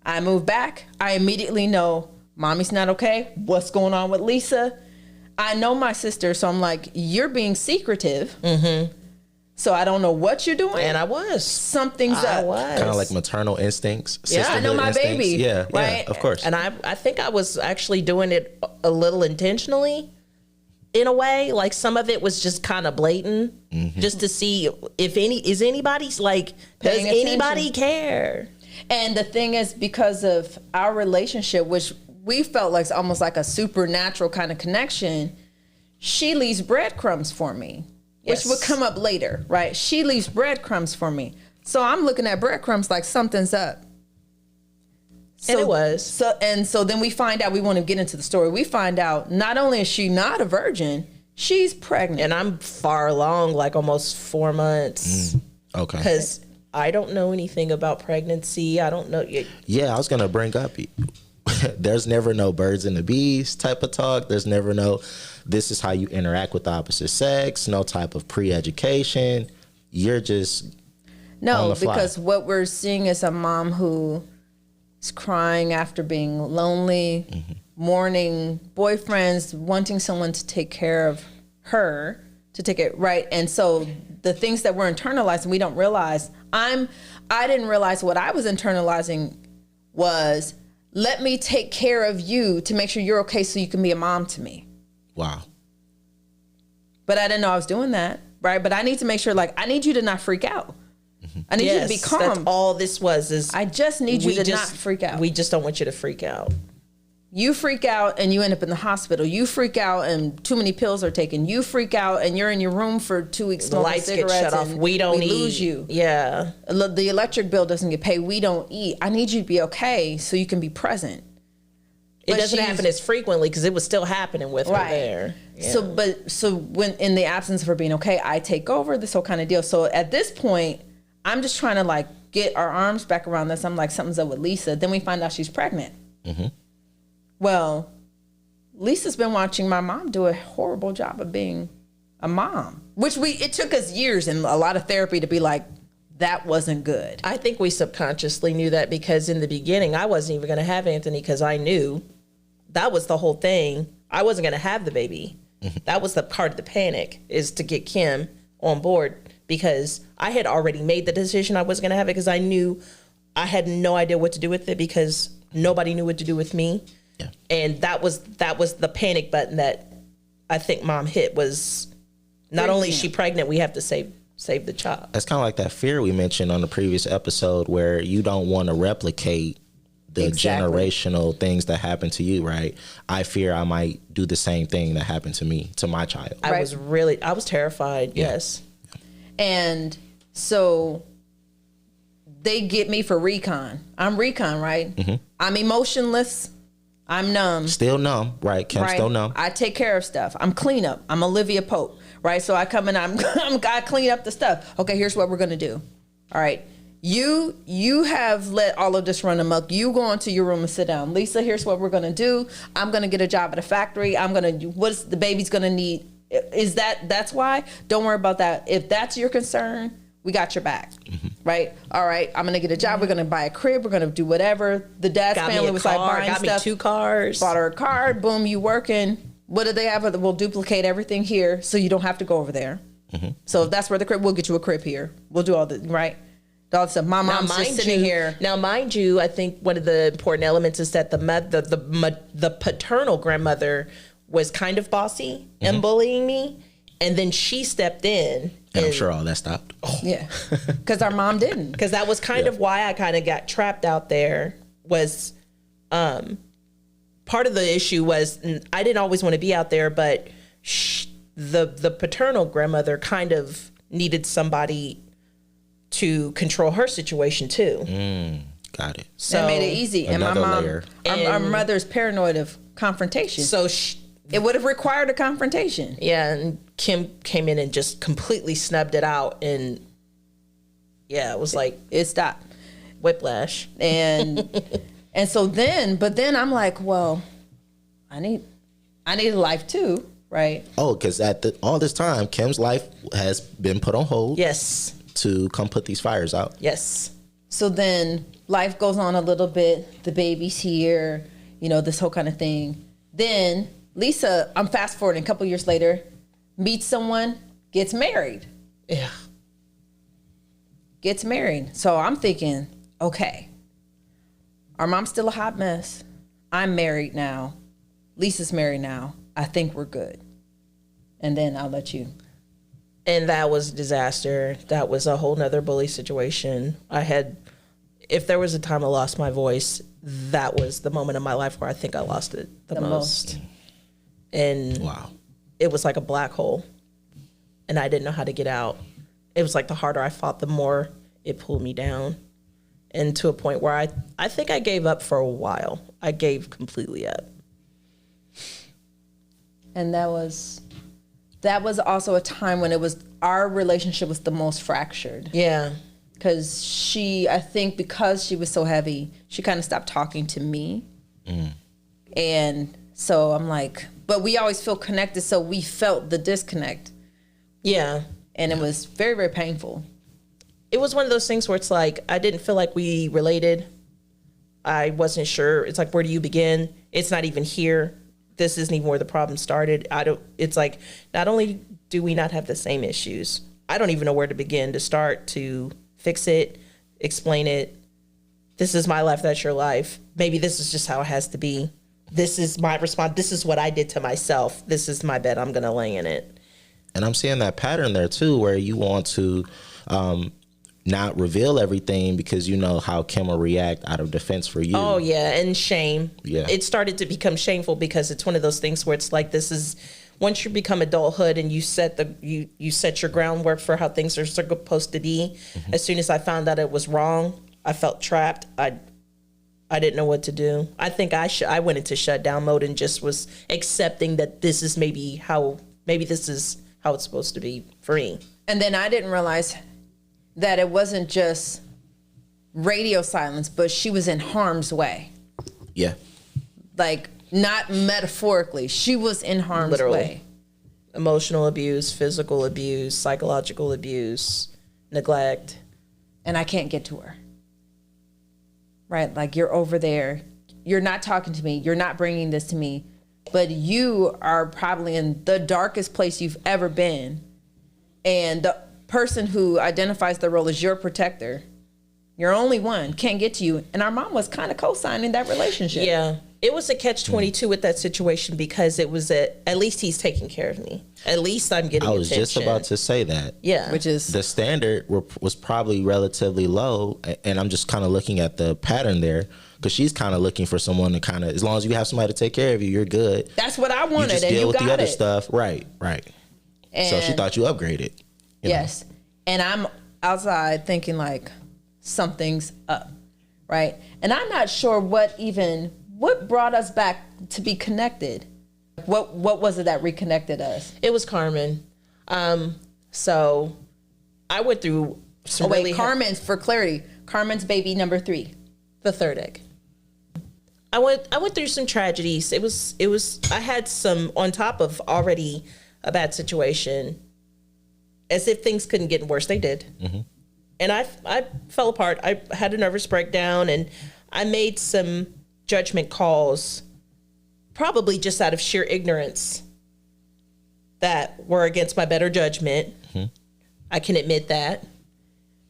I move back. I immediately know mommy's not okay. What's going on with Lisa? I know my sister, so I'm like, you're being secretive. Mm-hmm. So I don't know what you're doing. And I was. Something's up. Kind of like maternal instincts. Yeah, I know my instincts. baby. Yeah, right? Of course. And I think I was actually doing it a little intentionally in a way. Like some of it was just kind of blatant, just to see if does anybody care? And the thing is, because of our relationship, which we felt like almost like a supernatural kind of connection, she leaves breadcrumbs for me. Which would come up later, right? She leaves breadcrumbs for me. So I'm looking at breadcrumbs like something's up. And it was. So then we find out, we want to get into the story. We find out not only is she not a virgin, she's pregnant. And I'm far along, like almost 4 months. Okay. Because I don't know anything about pregnancy. I don't know. Yeah, I was going to bring up, there's never no birds and the bees type of talk. There's never no, this is how you interact with the opposite sex, no type of pre-education. You're just No, because what we're seeing is a mom who is crying after being lonely, mourning boyfriends, wanting someone to take care of her, to take it right. And so the things that we're internalizing, we don't realize. I didn't realize what I was internalizing was, let me take care of you to make sure you're okay so you can be a mom to me. Wow. But I didn't know I was doing that, right? But I need to make sure, like, I need you to not freak out. I need you to be calm. That's all this was. I just need you to not freak out. We just don't want you to freak out. You freak out and you end up in the hospital. You freak out and too many pills are taken. You freak out and you're in your room for 2 weeks. The lights get shut off. We don't eat. Lose you. Yeah. The electric bill doesn't get paid. We don't eat. I need you to be okay so you can be present. It doesn't happen as frequently because it was still happening with her there. Yeah. So when in the absence of her being okay, I take over, this whole kind of deal. So at this point, I'm just trying to like get our arms back around this. I'm like, something's up with Lisa. Then we find out she's pregnant. Mm-hmm. Well, Lisa's been watching my mom do a horrible job of being a mom, which it took us years and a lot of therapy to be like, that wasn't good. I think we subconsciously knew that because in the beginning, I wasn't even going to have Anthony because I knew that was the whole thing. I wasn't going to have the baby. Mm-hmm. That was the part of the panic, is to get Kim on board, because I had already made the decision I was going to have it because I knew I had no idea what to do with it because nobody knew what to do with me. Yeah. And that was the panic button that I think mom hit, was not only is she pregnant, we have to save the child. That's kind of like that fear we mentioned on the previous episode, where you don't want to replicate the generational things that happen to you, right? I fear I might do the same thing that happened to me, to my child. I was terrified. Yeah. Yes. And so they get me for recon. I'm recon, right? Mm-hmm. I'm emotionless. I'm numb. Still numb, right? Kim's still numb. I take care of stuff. I'm cleanup. I'm Olivia Pope, right? So I come in, I clean up the stuff. Okay, here's what we're gonna do. All right, you have let all of this run amok. You go into your room and sit down. Lisa, here's what we're gonna do. I'm gonna get a job at a factory. What's the baby's gonna need? That's why? Don't worry about that. If that's your concern, we got your back, mm-hmm. right? All right, I'm gonna get a job. We're gonna buy a crib. We're gonna do whatever. The dad's family was like buying stuff. Got me 2 cars. Bought her a car. Boom, you working. What do they have? We'll duplicate everything here, so you don't have to go over there. Mm-hmm. So if that's where the crib, we'll get you a crib here. We'll do all the right. All the stuff. My mom's just sitting here. Now, mind you, I think one of the important elements is that the paternal grandmother was kind of bossy mm-hmm. and bullying me. And then she stepped in. And I'm sure all that stopped. Oh. Yeah, because our mom didn't. Because that was kind of why I kind of got trapped out there, was part of the issue was I didn't always want to be out there, but the paternal grandmother kind of needed somebody to control her situation too. Got it. So that made it easy. And my mom, our mother's paranoid of confrontation. So it would have required a confrontation. Yeah, and Kim came in and just completely snubbed it out, and yeah, it was like it stopped. Whiplash. And so then I'm like, well, I need a life too, right? Oh, because all this time, Kim's life has been put on hold. Yes. To come put these fires out. Yes. So then life goes on a little bit. The baby's here, this whole kind of thing. Then Lisa, I'm fast forwarding a couple years later, meets someone, gets married. Yeah. Gets married. So I'm thinking, okay, our mom's still a hot mess. I'm married now. Lisa's married now. I think we're good. And then I'll let you. And that was a disaster. That was a whole nother bully situation. If there was a time I lost my voice, that was the moment of my life where I think I lost it the most. And wow, it was like a black hole, and I didn't know how to get out. It was like the harder I fought, the more it pulled me down, and to a point where I think I gave up for a while. I gave completely up. And that was also a time when our relationship was the most fractured. Yeah. Because I think because she was so heavy, she kind of stopped talking to me. And so I'm like, but we always feel connected, so we felt the disconnect. Yeah. And it was very, very painful. It was one of those things where it's like, I didn't feel like we related. I wasn't sure. It's like, where do you begin? It's not even here. This isn't even where the problem started. It's like, not only do we not have the same issues, I don't even know where to begin to start to fix it, explain it. This is my life, that's your life. Maybe this is just how it has to be. This is my response. This is what I did to myself. This is my bed. I'm going to lay in it. And I'm seeing that pattern there too, where you want to not reveal everything because you know how Kim will react out of defense for you. Oh yeah, and shame. Yeah. It started to become shameful because it's one of those things where it's like, this is, once you become adulthood and you set you set your groundwork for how things are supposed to be. Mm-hmm. As soon as I found out it was wrong, I felt trapped. I didn't know what to do. I think I went into shutdown mode and just was accepting that this is maybe this is how it's supposed to be for me. And then I didn't realize that it wasn't just radio silence, but she was in harm's way. Yeah. Like, not metaphorically. She was in harm's Literally. way. Emotional abuse, physical abuse, psychological abuse, neglect. And I can't get to her. Right? Like, you're over there. You're not talking to me. You're not bringing this to me. But you are probably in the darkest place you've ever been. And the person who identifies the role as your protector, your only one, can't get to you. And our mom was kind of co-signing that relationship. Yeah. It was a catch-22 with that situation because it was at least he's taking care of me. At least I'm getting I was attention. just about to say that. Yeah. Which is... The standard was probably relatively low, and I'm just kind of looking at the pattern there because she's kind of looking for someone to kind of, as long as you have somebody to take care of you, you're good. That's what I wanted, you just and deal you with got the other it. stuff. Right. And so she thought you upgraded. Yes. And I'm outside thinking like something's up, right? And I'm not sure what brought us back to be connected. What was it that reconnected us? It was Carmen. So I went through some Carmen's, for clarity, Carmen's baby number 3. The third egg. I went through some tragedies. It was I had some on top of already a bad situation. As if things couldn't get worse, they did. Mm-hmm. And I fell apart. I had a nervous breakdown, and I made some judgment calls, probably just out of sheer ignorance, that were against my better judgment. Mm-hmm. I can admit that.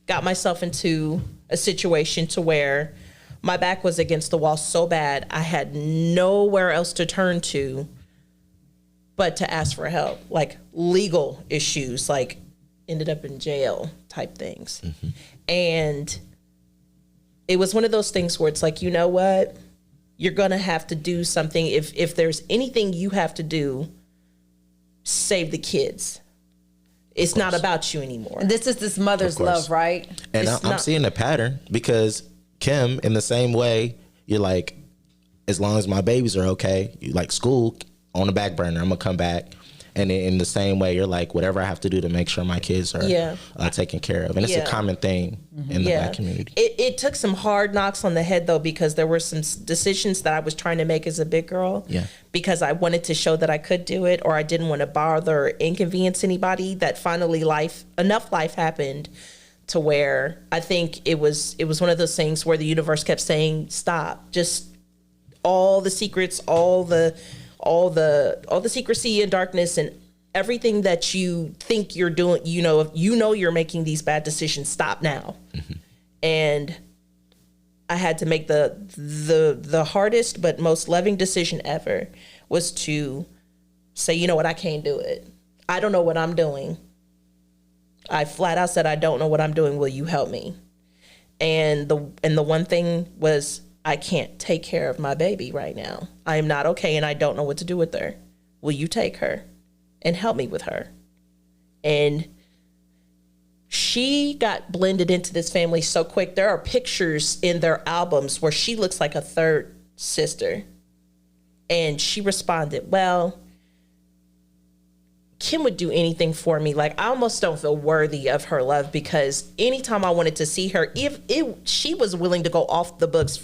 Got myself into a situation to where my back was against the wall so bad, I had nowhere else to turn to but to ask for help, like legal issues, like ended up in jail type things. Mm-hmm. And it was one of those things where it's like, you know what? You're going to have to do something. If there's anything you have to do, save the kids. It's not about you anymore. And this is this mother's love, right? And I'm seeing the pattern because Kim, in the same way, you're like, as long as my babies are okay, you like school on the back burner, I'm going to come back. And in the same way, you're like, whatever I have to do to make sure my kids are taken care of. And it's a common thing in the Black community. It took some hard knocks on the head, though, because there were some decisions that I was trying to make as a big girl. Yeah. Because I wanted to show that I could do it, or I didn't want to bother or inconvenience anybody. That finally enough life happened to where I think it was one of those things where the universe kept saying, stop, just all the secrets, all the secrecy and darkness and everything that you think you're doing, you know you're making these bad decisions, stop now. Mm-hmm. And I had to make the hardest but most loving decision ever, was to say, you know what, I can't do it. I don't know what I'm doing. I flat out said, I don't know what I'm doing. Will you help me? And the one thing was, I can't take care of my baby right now. I am not okay, and I don't know what to do with her. Will you take her and help me with her? And she got blended into this family so quick. There are pictures in their albums where she looks like a third sister. And she responded, well, Kim would do anything for me. Like, I almost don't feel worthy of her love, because anytime I wanted to see her, she was willing to go off the books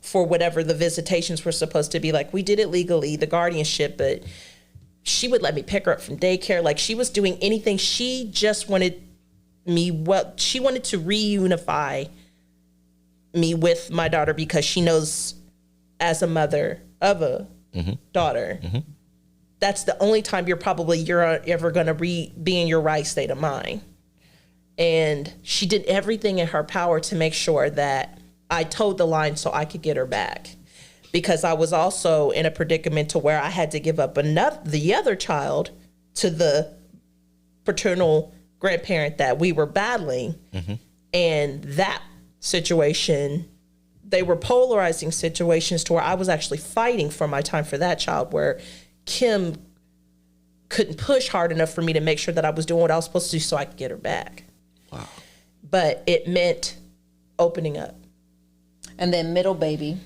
for whatever the visitations were supposed to be. Like, we did it legally, the guardianship, but she would let me pick her up from daycare. Like, she was doing anything. She just wanted she wanted to reunify me with my daughter, because she knows, as a mother of a daughter, that's the only time you're ever going to be in your right state of mind. And she did everything in her power to make sure that I towed the line so I could get her back. Because I was also in a predicament to where I had to give up the other child to the paternal grandparent that we were battling. Mm-hmm. And that situation, they were polarizing situations to where I was actually fighting for my time for that child, where Kim couldn't push hard enough for me to make sure that I was doing what I was supposed to do so I could get her back. Wow. But it meant opening up. And then middle baby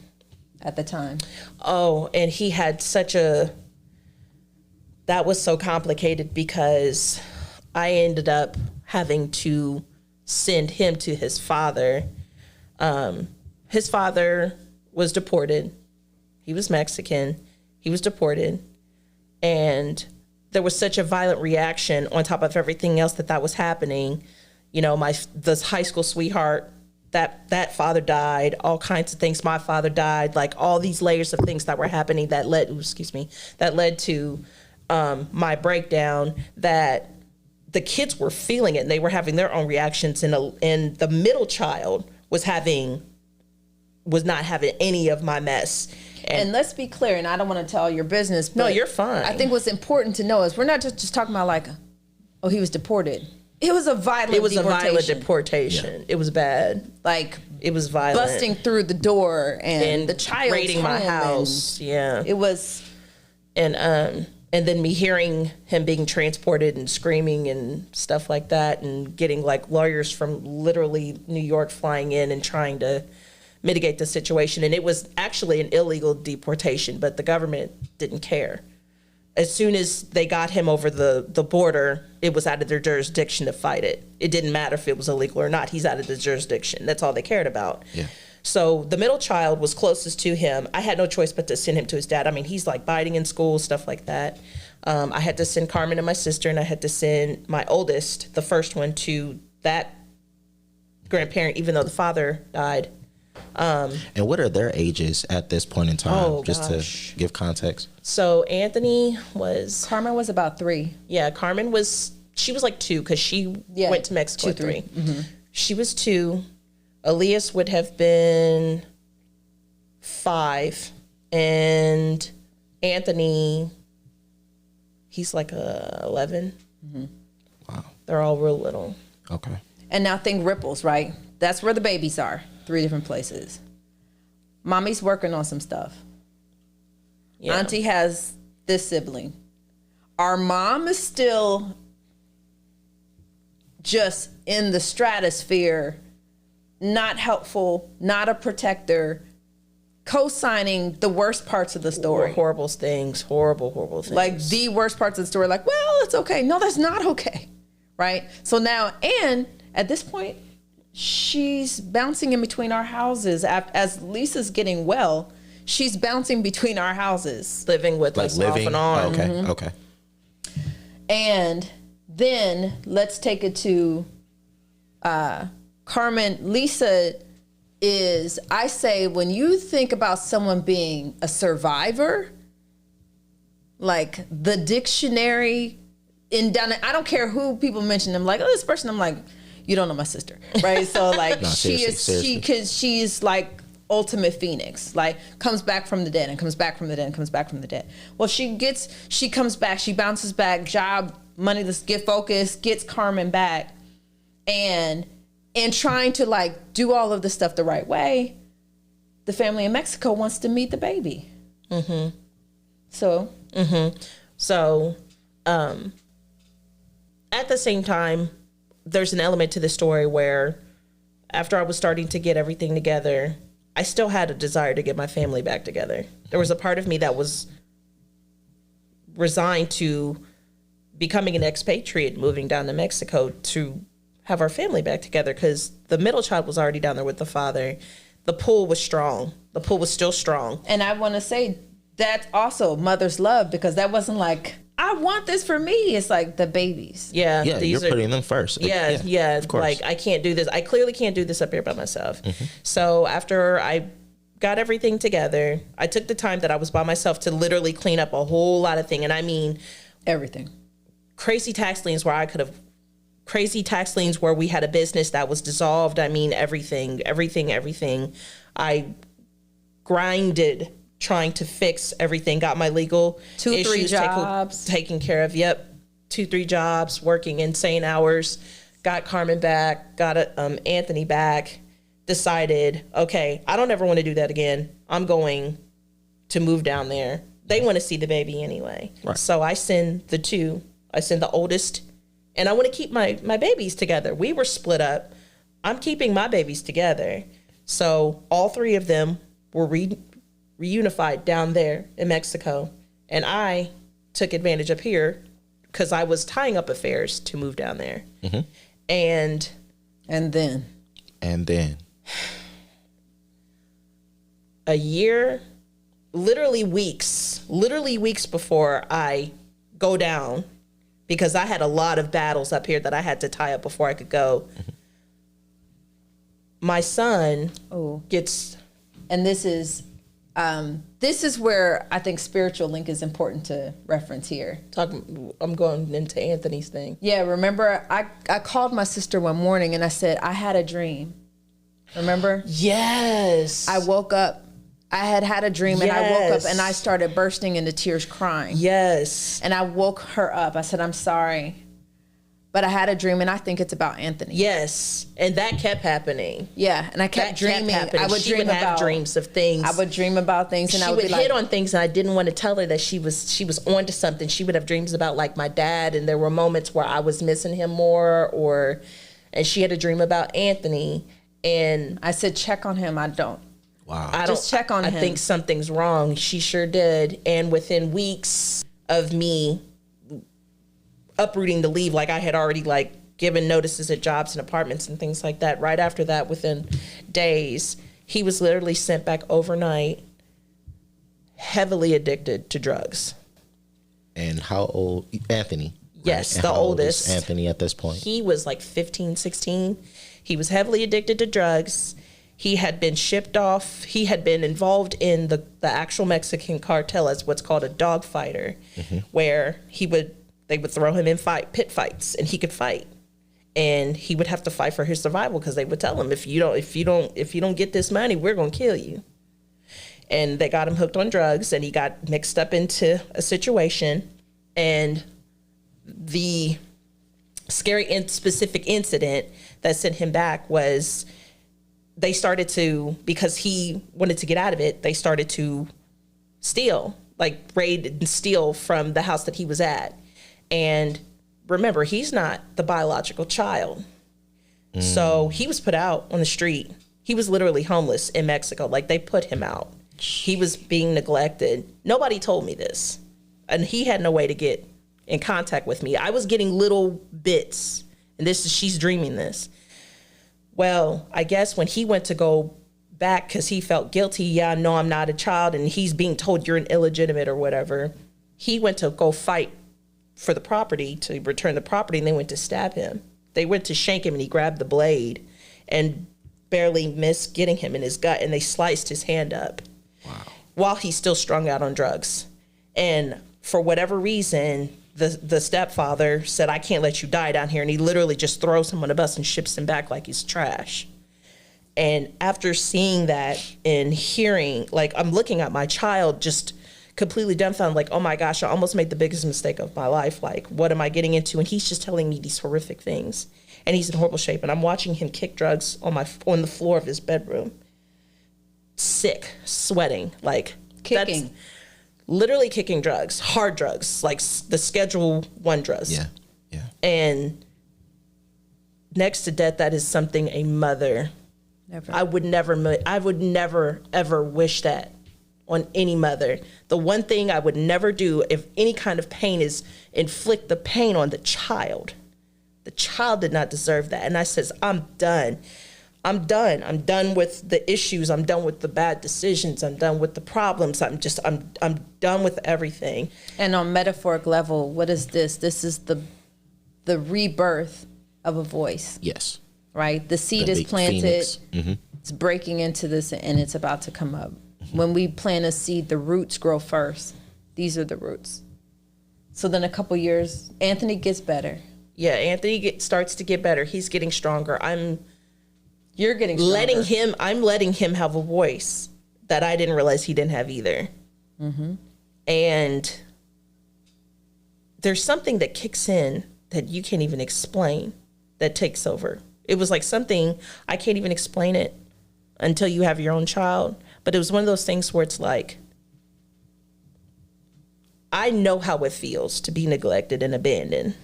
at the time. Oh, and he had that was so complicated because I ended up having to send him to his father. His father was deported. He was Mexican. He was deported. And there was such a violent reaction on top of everything else that was happening. You know, this high school sweetheart, that father died, all kinds of things. My father died, like all these layers of things that were happening that led to my breakdown, that the kids were feeling it and they were having their own reactions. And the middle child was not having any of my mess. And let's be clear, and I don't want to tell your business, but no, you're fine. I think what's important to know is we're not just talking about like, oh, he was deported. It was a violent deportation. Yeah. It was bad. Like, it was violent. Busting through the door and the child raiding my house. Yeah. It was. And then me hearing him being transported and screaming and stuff like that, and getting like lawyers from literally New York flying in and trying to mitigate the situation. And it was actually an illegal deportation, but the government didn't care. As soon as they got him over the border, it was out of their jurisdiction to fight it. It didn't matter if it was illegal or not. He's out of the jurisdiction. That's all they cared about. Yeah. So the middle child was closest to him. I had no choice but to send him to his dad. I mean, he's like biting in school, stuff like that. I had to send Carmen and my sister, and I had to send my oldest, the first one, to that grandparent, even though the father died. And what are their ages at this point in time, to give context? So Carmen was about 3. Yeah, she was like 2 because she went to Mexico at 3. Mm-hmm. She was 2. Elias would have been 5. And Anthony, he's like 11. Mm-hmm. Wow. They're all real little. Okay. And now think ripples, right? That's where the babies are. 3 different places. Mommy's working on some stuff. Yeah. Auntie has this sibling. Our mom is still just in the stratosphere, not helpful, not a protector, co-signing the worst parts of the story. Horrible things. Like the worst parts of the story. Like, well, it's okay. No, that's not okay. Right? So now, and at this point, she's bouncing in between our houses. As Lisa's getting well, she's bouncing between our houses. Living with us off and on. Okay, mm-hmm. Okay. And then let's take it to Carmen. Lisa is, I say, when you think about someone being a survivor, like the dictionary, I don't care who people mention them, like, oh, this person, I'm like, you don't know my sister, right? So like, no, she's like ultimate phoenix, like comes back from the dead and comes back from the dead and comes back from the dead. Well, she comes back, she bounces back, job, money, let's get focused, gets Carmen back, and trying to like do all of this stuff the right way, the family in Mexico wants to meet the baby. Mm-hmm. So, at the same time, there's an element to the story where after I was starting to get everything together, I still had a desire to get my family back together. There was a part of me that was resigned to becoming an expatriate, moving down to Mexico to have our family back together, because the middle child was already down there with the father. The pull was strong. The pull was still strong. And I want to say that's also mother's love, because that wasn't like, I want this for me. It's like the babies. Yeah, you're putting them first. Yeah. Of course. Like, I can't do this. I clearly can't do this up here by myself. Mm-hmm. So after I got everything together, I took the time that I was by myself to literally clean up a whole lot of things. And I mean, everything. Crazy tax liens where we had a business that was dissolved. I mean, everything. I grinded trying to fix everything, got my legal 2-3 jobs taken care of. 2-3 jobs, working insane hours, got Carmen back, got Anthony back, decided, okay, I don't ever want to do that again. I'm going to move down there. They want to see the baby anyway. Right. So I send the two. I send the oldest, and I want to keep my babies together. We were split up. I'm keeping my babies together. So all three of them were reunified down there in Mexico. And I took advantage up here because I was tying up affairs to move down there. Mm-hmm. And then a year, literally weeks before I go down, because I had a lot of battles up here that I had to tie up before I could go. Mm-hmm. My son gets, and this is where I think spiritual link is important to reference here. I'm going into Anthony's thing. Yeah, remember I called my sister one morning and I said, I had a dream. Remember? Yes. I woke up. I had a dream and I woke up and I started bursting into tears crying. Yes. And I woke her up. I said, I'm sorry, but I had a dream and I think it's about Anthony. Yes. And that kept happening. Yeah. And I kept dreaming. I would dream about dreams of things. I would dream about things and I would hit on things and I didn't want to tell her that she was onto something. She would have dreams about like my dad, and there were moments where I was missing him more, and she had a dream about Anthony, and I said, check on him. I don't. Wow. Just check on him. I think something's wrong. She sure did. And within weeks of me uprooting to leave, like I had already like given notices at jobs and apartments and things like that. Right after that, within days, he was literally sent back overnight, heavily addicted to drugs. And how old? Anthony. Yes, right? The oldest. Anthony at this point. He was like 15, 16. He was heavily addicted to drugs. He had been shipped off. He had been involved in the actual Mexican cartel as what's called a dog fighter, mm-hmm. where they would throw him in pit fights, and he could fight, and he would have to fight for his survival because they would tell him, if you don't get this money, we're gonna kill you. And they got him hooked on drugs, and he got mixed up into a situation, and the scary and specific incident that sent him back was, they started to, because he wanted to get out of it, they started to steal, like raid and steal from the house that he was at. And remember, he's not the biological child. So he was put out on the street. He was literally homeless in Mexico. Like, they put him out. He was being neglected. Nobody told me this. And he had no way to get in contact with me. I was getting little bits. And she's dreaming this. Well, I guess when he went to go back because he felt guilty, yeah, no, I'm not a child, and he's being told you're an illegitimate or whatever, he went to go fight for the property, to return the property, and they went to stab him. They went to shank him, and he grabbed the blade and barely missed getting him in his gut, and they sliced his hand up. Wow. While he's still strung out on drugs. And for whatever reason, the stepfather said, I can't let you die down here. And he literally just throws him on a bus and ships him back like he's trash. And after seeing that and hearing, like, I'm looking at my child just completely dumbfounded, like, oh my gosh, I almost made the biggest mistake of my life. Like, what am I getting into? And he's just telling me these horrific things. And he's in horrible shape. And I'm watching him kick drugs on the floor of his bedroom. Sick, sweating, like kicking. Literally kicking drugs, hard drugs, like the Schedule I drugs. Yeah. And next to death, that is something a mother, I would never, ever wish that on any mother. The one thing I would never do, if any kind of pain, is inflict the pain on the child. The child did not deserve that. And I says, I'm done. I'm done with the issues. I'm done with the bad decisions. I'm done with the problems. I'm done with everything. And on metaphoric level, what is this? This is the rebirth of a voice. Yes. Right? The seed is planted. Mm-hmm. It's breaking into this and it's about to come up. Mm-hmm. When we plant a seed, the roots grow first. These are the roots. So then a couple years, Anthony gets better. Yeah, Anthony starts to get better. He's getting stronger. You're getting stronger. I'm letting him have a voice that I didn't realize he didn't have either. Mm-hmm. And there's something that kicks in that you can't even explain that takes over. It was like something, I can't even explain it until you have your own child. But it was one of those things where it's like, I know how it feels to be neglected and abandoned.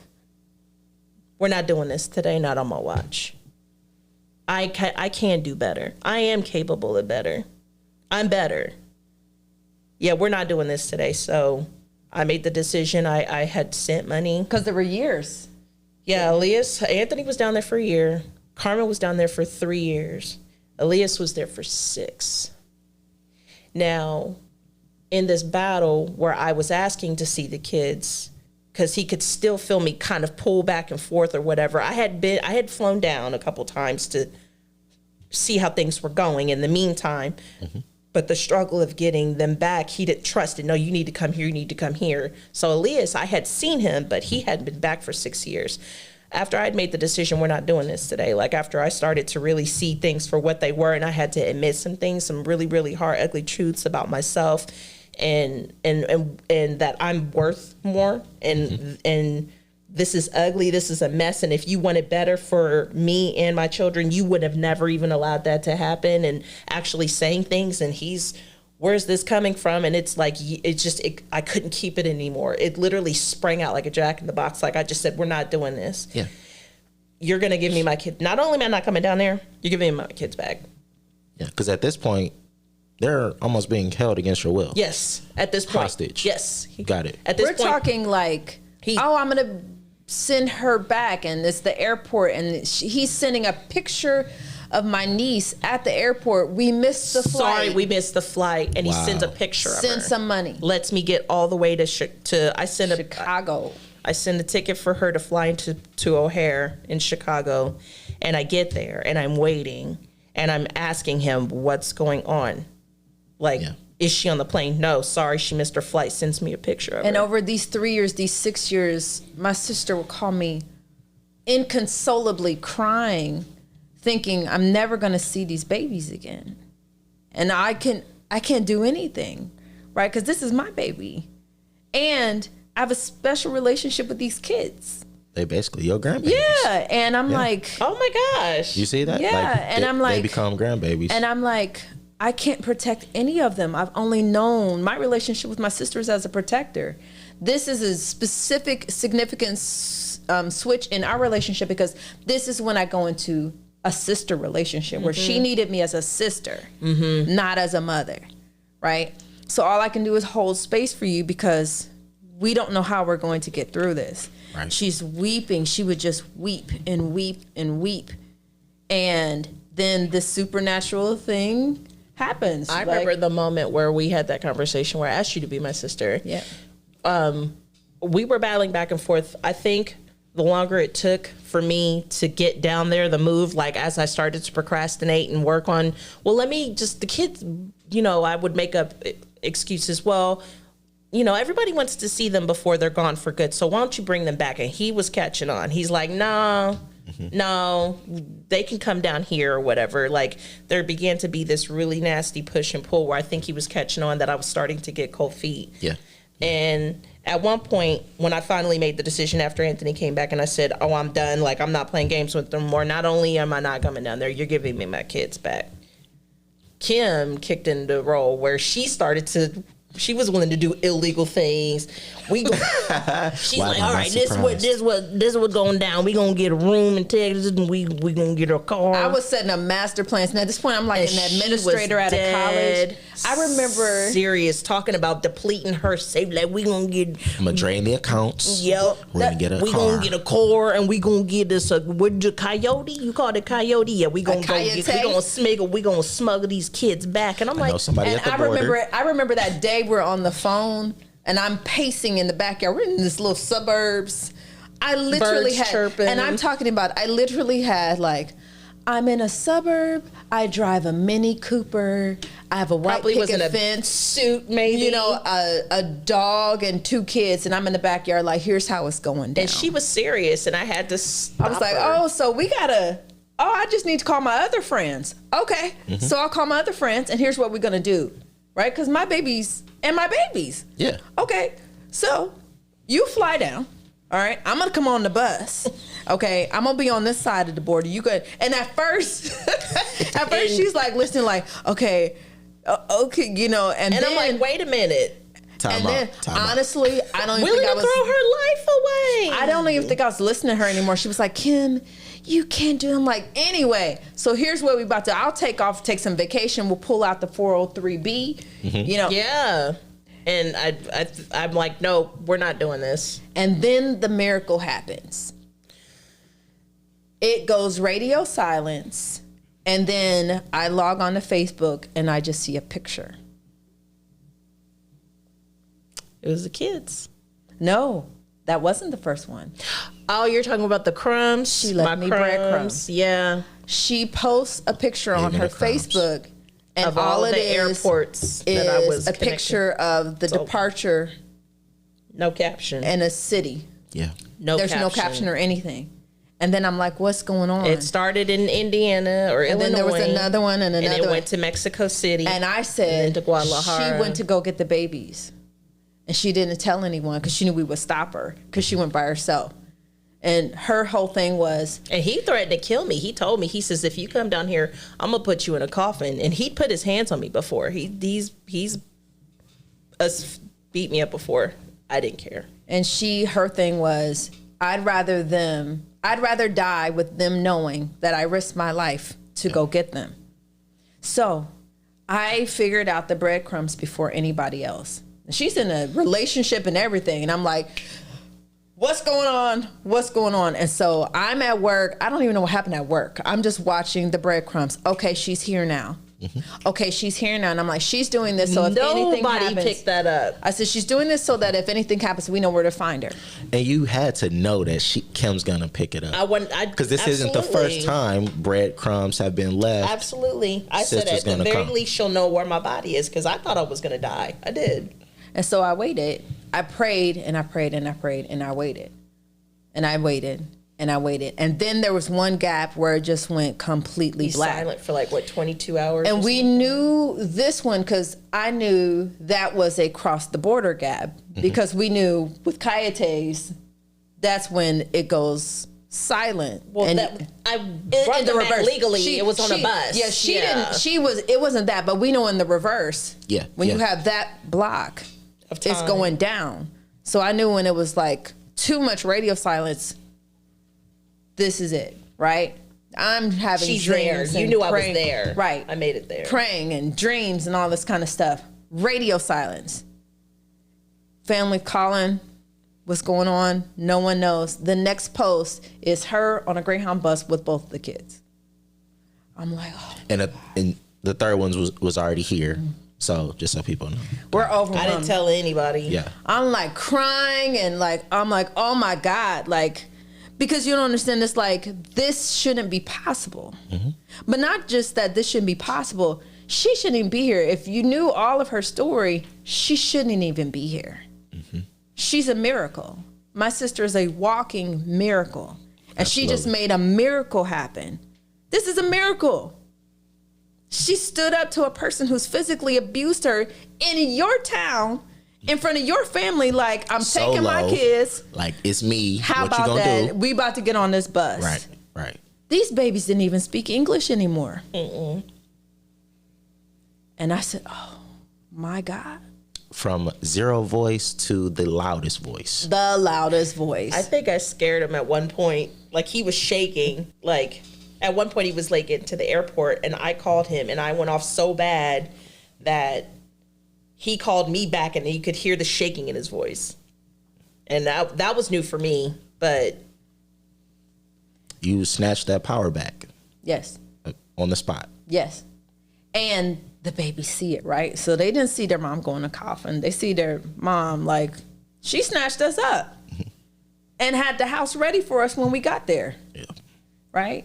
We're not doing this today, not on my watch. I can do better. I am capable of better. I'm better. Yeah, we're not doing this today. So I made the decision. I had sent money. Because there were years. Yeah, Anthony was down there for a year. Carmen was down there for 3 years. Elias was there for 6. Now, in this battle where I was asking to see the kids, because he could still feel me kind of pull back and forth or whatever. I had flown down a couple times to see how things were going in the meantime. Mm-hmm. But the struggle of getting them back, he didn't trust it. No, you need to come here, you need to come here. So Elias, I had seen him, but he hadn't been back for 6 years. After I'd made the decision, we're not doing this today. Like after I started to really see things for what they were, and I had to admit some things, some really, really hard, ugly truths about myself. And that I'm worth more, and this is ugly, this is a mess, and if you wanted better for me and my children, you would have never even allowed that to happen. And actually saying things, and where's this coming from? And it's like, I couldn't keep it anymore. It literally sprang out like a jack in the box. Like I just said, we're not doing this. Yeah, you're gonna give me my kid. Not only am I not coming down there, you're giving me my kids back. Yeah, because at this point, they're almost being held against your will. Yes, at this point. Hostage. Yes. Got it. At this point, talking like, I'm going to send her back, and it's the airport, and he's sending a picture of my niece at the airport. We missed the flight. Sorry, we missed the flight, and he sends a picture of her. Send some money. Lets me get all the way to Chicago. I send a ticket for her to fly to O'Hare in Chicago, and I get there, and I'm waiting, and I'm asking him what's going on. Like, is she on the plane? No, sorry, she missed her flight. Sends me a picture of her. And over these 3 years, these 6 years, my sister would call me inconsolably crying, thinking I'm never going to see these babies again. And I can't do anything, right? Because this is my baby. And I have a special relationship with these kids. They basically your grandbabies. Yeah, and I'm like, oh my gosh. You see that? Yeah, and I'm like, they become grandbabies. And I'm like, I can't protect any of them. I've only known my relationship with my sisters as a protector. This is a specific, significant switch in our relationship, because this is when I go into a sister relationship where she needed me as a sister, not as a mother, right? So all I can do is hold space for you, because we don't know how we're going to get through this. Right. She's weeping. She would just weep and weep and weep. And then this supernatural thing happens. I remember the moment where we had that conversation where I asked you to be my sister. Yeah. We were battling back and forth. I think the longer it took for me to get down there, the move, like as I started to procrastinate and work on, the kids, I would make up excuses. Well, everybody wants to see them before they're gone for good. So why don't you bring them back? And he was catching on. He's like, no, they can come down here or whatever. Like there began to be this really nasty push and pull where I think he was catching on that I was starting to get cold feet. Yeah. And at one point when I finally made the decision after Anthony came back and I said, oh, I'm done. Like I'm not playing games with them more. Not only am I not coming down there, you're giving me my kids back. Kim kicked in the role where she was willing to do illegal things. She's like, all right, this what going down. We gonna get a room in Texas, and we gonna get a car. I was setting up master plans. Now at this point, I'm like an administrator out of college. I remember serious talking about depleting her savings. Like we gonna get. I'm gonna drain the accounts. Yep. We're gonna get a car. We gonna get a car, and we gonna get this. What'd you coyote? You called it coyote? Yeah, we gonna We gonna smuggle these kids back. And I'm like, somebody at the border. I remember that day we're on the phone. And I'm pacing in the backyard. We're in this little suburbs. I literally had, chirping. And I'm talking about, I literally had like, I'm in a suburb. I drive a Mini Cooper. I have a white picket fence suit, maybe. A dog and 2 kids, and I'm in the backyard. Like, here's how it's going down. And she was serious, and I had to stop I was like, her. so we gotta. I just need to call my other friends. Okay, so I'll call my other friends, and here's what we're gonna do, right? Because my babies. And my babies. Yeah. Okay. So you fly down. All right. I'm going to come on the bus. Okay, I'm gonna be on this side of the border. You good? And at first, she's like listening, like, okay, you know, and then I'm like, wait a minute. Time out. Honestly, I don't even Willing think I to was. throw her life away. I don't even think I was listening to her anymore. She was like, Kim, you can't do it. I'm like, anyway, so here's what we about to, I'll take some vacation. We'll pull out the 403B, you know. Yeah. And I'm like, no, we're not doing this. And then the miracle happens. It goes radio silence. And then I log on to Facebook and I just see a picture. It was the kids. No, that wasn't the first one. Oh, you're talking about the crumbs? She left me breadcrumbs. Yeah. She posts a picture on her Facebook, and of all the it is airports that I was a picture of the departure. No caption. And a city. Yeah. There's no caption or anything. And then I'm like, what's going on? It started in Indiana or Illinois. And then there was another one and another and it went to Mexico City. And I said, and then to Guadalajara. She went to go get the babies. And she didn't tell anyone because she knew we would stop her because she went by herself. And her whole thing was... And he threatened to kill me. He told me, he says, if you come down here, I'm going to put you in a coffin. And he put his hands on me before. He's beat me up before. I didn't care. And her thing was, I'd rather die with them knowing that I risked my life to go get them. So I figured out the breadcrumbs before anybody else. She's in a relationship and everything. And I'm like, what's going on? What's going on? And so I'm at work. I don't even know what happened at work. I'm just watching the breadcrumbs. Okay, she's here now. Mm-hmm. Okay, she's here now. And I'm like, she's doing this so if anything happens. Nobody picked that up. I said, she's doing this so that if anything happens, we know where to find her. And you had to know that Kim's going to pick it up. Because this isn't the first time breadcrumbs have been left. Absolutely. I said at the very least she'll know where my body is because I thought I was going to die. I did. And so I waited. I prayed and I prayed and I prayed and I waited. And I waited and I waited. And then there was one gap where it just went completely black. Silent for 22 hours? And we knew this one because I knew that was a cross the border gap because we knew with Coyotes, that's when it goes silent. Well, and I brought the reverse. Legally, it was on a bus. Yeah, it wasn't that, but we know in the reverse. Yeah. When you have that block, it's going down. So I knew when it was too much radio silence, this is it, right? I'm having She's dreams. There. You knew praying, I was there. Right. I made it there. Praying and dreams and all this kind of stuff. Radio silence. Family calling. What's going on? No one knows. The next post is her on a Greyhound bus with both of the kids. I'm like, oh. And the third one was already here. So just so people know. We're overwhelmed. I didn't tell anybody. Yeah. I'm crying and I'm like, oh my God. Because you don't understand this, this shouldn't be possible. Mm-hmm. But not just that this shouldn't be possible. She shouldn't even be here. If you knew all of her story, she shouldn't even be here. Mm-hmm. She's a miracle. My sister is a walking miracle. And Absolutely. She just made a miracle happen. This is a miracle. She stood up to a person who's physically abused her in your town, in front of your family, I'm taking my kids. It's me. How what about you gonna that? do? We about to get on this bus. Right. These babies didn't even speak English anymore. Mm-mm. And I said, oh, my God. From zero voice to the loudest voice. The loudest voice. I think I scared him at one point. He was shaking. At one point he was getting to the airport and I called him and I went off so bad that he called me back and you could hear the shaking in his voice. And that was new for me, but. You snatched that power back. Yes. On the spot. Yes. And the babies see it, right? So they didn't see their mom go in a coffin. They see their mom she snatched us up and had the house ready for us when we got there. Yeah. Right?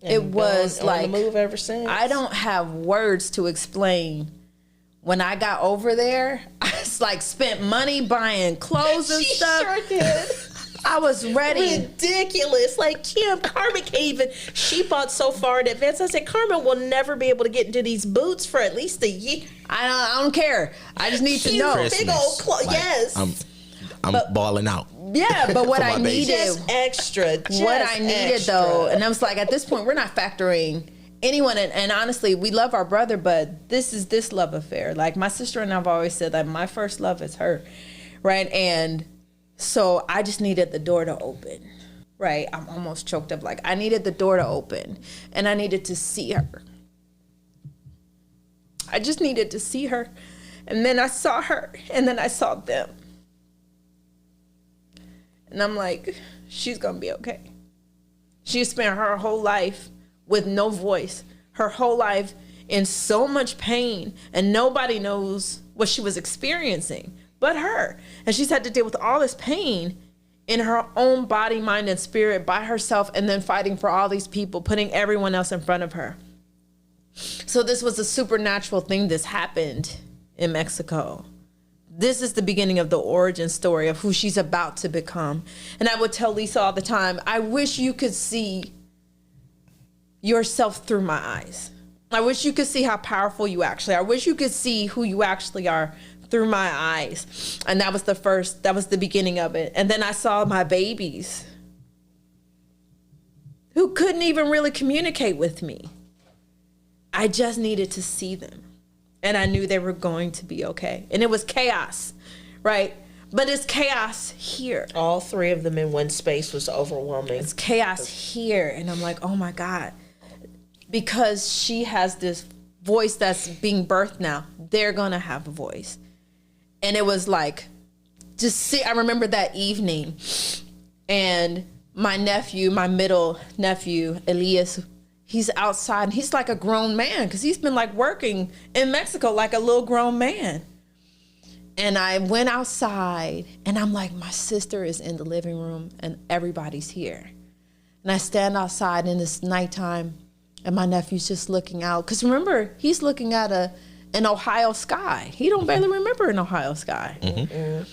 And it was on the move ever since. I don't have words to explain. When I got over there, I spent money buying clothes and stuff. Sure did. I was ready. Ridiculous. Kim, Carmen can't even. She bought so far in advance. I said, Carmen will never be able to get into these boots for at least a year. I don't care. I just need to know. Christmas. Big old clothes. Yes. I'm balling out. Yeah, but what For my I baby. needed, Just extra. what I needed though, and I was like, at this point, we're not factoring anyone. And honestly, we love our brother, but this love affair. Like my sister and I've always said that my first love is her, right? And so I just needed the door to open, right? I'm almost choked up. Like I needed the door to open, and I needed to see her. I just needed to see her, and then I saw her, and then I saw them, and I'm like, she's gonna be okay. She spent her whole life with no voice, her whole life in so much pain, and nobody knows what she was experiencing but her. And she's had to deal with all this pain in her own body, mind, and spirit by herself, and then fighting for all these people, putting everyone else in front of her. So this was a supernatural thing that's happened in Mexico. This is the beginning of the origin story of who she's about to become. And I would tell Lisa all the time, I wish you could see yourself through my eyes. I wish you could see how powerful you actually are. I wish you could see who you actually are through my eyes. And that was the beginning of it. And then I saw my babies who couldn't even really communicate with me. I just needed to see them. And I knew they were going to be okay. And it was chaos, right? But it's chaos here. All three of them in one space was overwhelming. It's chaos here. And I'm like, oh my God. Because she has this voice that's being birthed now, they're going to have a voice. And it was like, just see, I remember that evening. And my nephew, my middle nephew, Elias, he's outside and he's like a grown man because he's been like working in Mexico like a little grown man. And I went outside and I'm like, my sister is in the living room and everybody's here. And I stand outside and it's nighttime and my nephew's just looking out. Because remember, he's looking at an Ohio sky. He don't barely remember an Ohio sky. Mm-hmm. And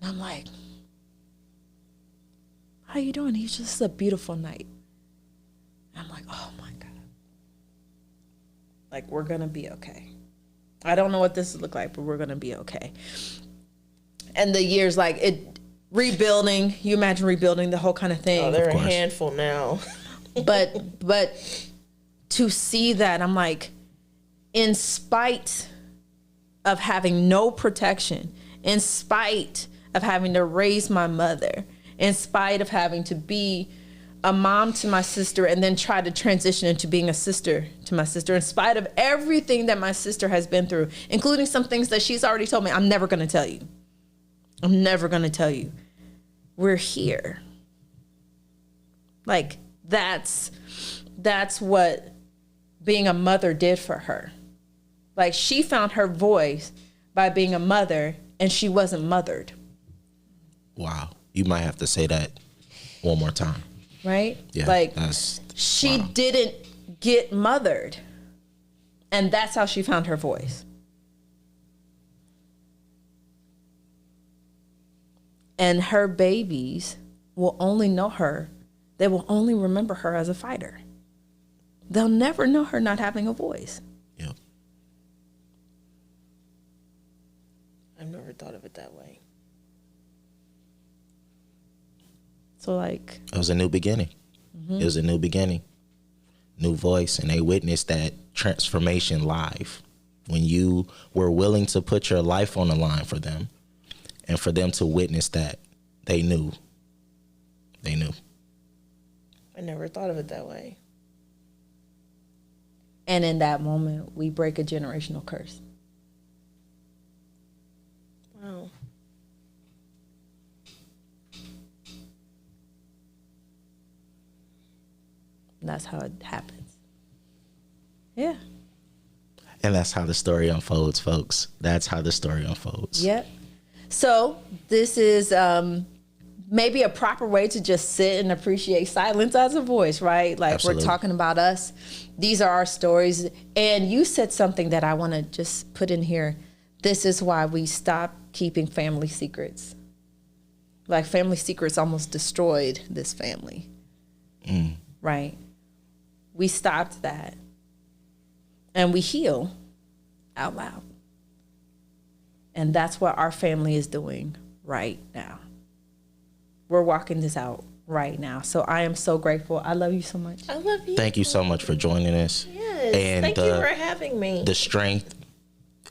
I'm like, how you doing? He's just a beautiful night. I'm like, oh my God. Like, we're going to be okay. I don't know what this will look like, but we're going to be okay. And the years, like, rebuilding, you imagine rebuilding the whole kind of thing. Oh, they're a handful now. but to see that, I'm like, in spite of having no protection, in spite of having to raise my mother, in spite of having to be a mom to my sister and then try to transition into being a sister to my sister, in spite of everything that my sister has been through, including some things that she's already told me, I'm never going to tell you. I'm never going to tell you. We're here. Like, that's what being a mother did for her. Like, she found her voice by being a mother and she wasn't mothered. Wow. You might have to say that one more time. Right? Yeah, like she didn't get mothered. And that's how she found her voice. And her babies will only know her. They will only remember her as a fighter. They'll never know her not having a voice. Yep. I've never thought of it that way. So like, it was a new beginning. Mm-hmm. It was a new beginning, new voice, and they witnessed that transformation live when you were willing to put your life on the line for them, and for them to witness that. They knew. I never thought of it that way. And in that moment, we break a generational curse. Wow. That's how it happens. Yeah. And that's how the story unfolds, folks. That's how the story unfolds. Yep. So this is maybe a proper way to just sit and appreciate silence as a voice, right? Like, absolutely. We're talking about us. These are our stories. And you said something that I want to just put in here. This is why we stopped keeping family secrets. Like, family secrets almost destroyed this family. Right? We stopped that. And we heal out loud. And that's what our family is doing right now. We're walking this out right now. So I am so grateful. I love you so much. I love you. Thank you so much for joining us. Yes. And thank you for having me. The strength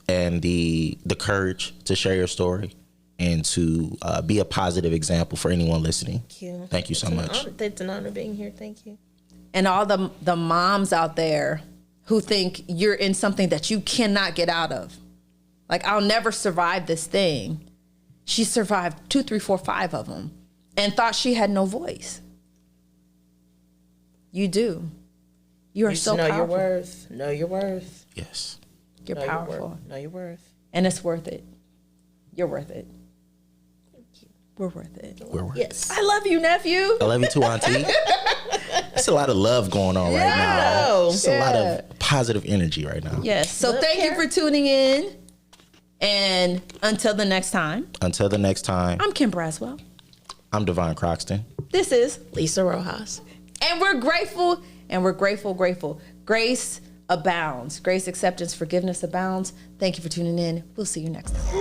and the courage to share your story and to be a positive example for anyone listening. Thank you. Thank you so much. It's an honor being here. Thank you. And all the moms out there who think you're in something that you cannot get out of. Like, I'll never survive this thing. She survived 2, 3, 4, 5 of them and thought she had no voice. You do. You are so know powerful. your worth. Know your worth. Yes. You're powerful. Know your worth. And it's worth it. You're worth it. Thank you. We're worth it. We're worth Yes. I love you, nephew. I love you too, Auntie. There's a lot of love going on right now. It's a lot of positive energy right now. Yes. So Love thank you for tuning in. And until the next time. Until the next time. I'm Kim Brazwell. I'm DeVaughn Croxton. This is Lisa Rojas. And we're grateful, and we're grateful. Grace abounds. Grace, acceptance, forgiveness abounds. Thank you for tuning in. We'll see you next time.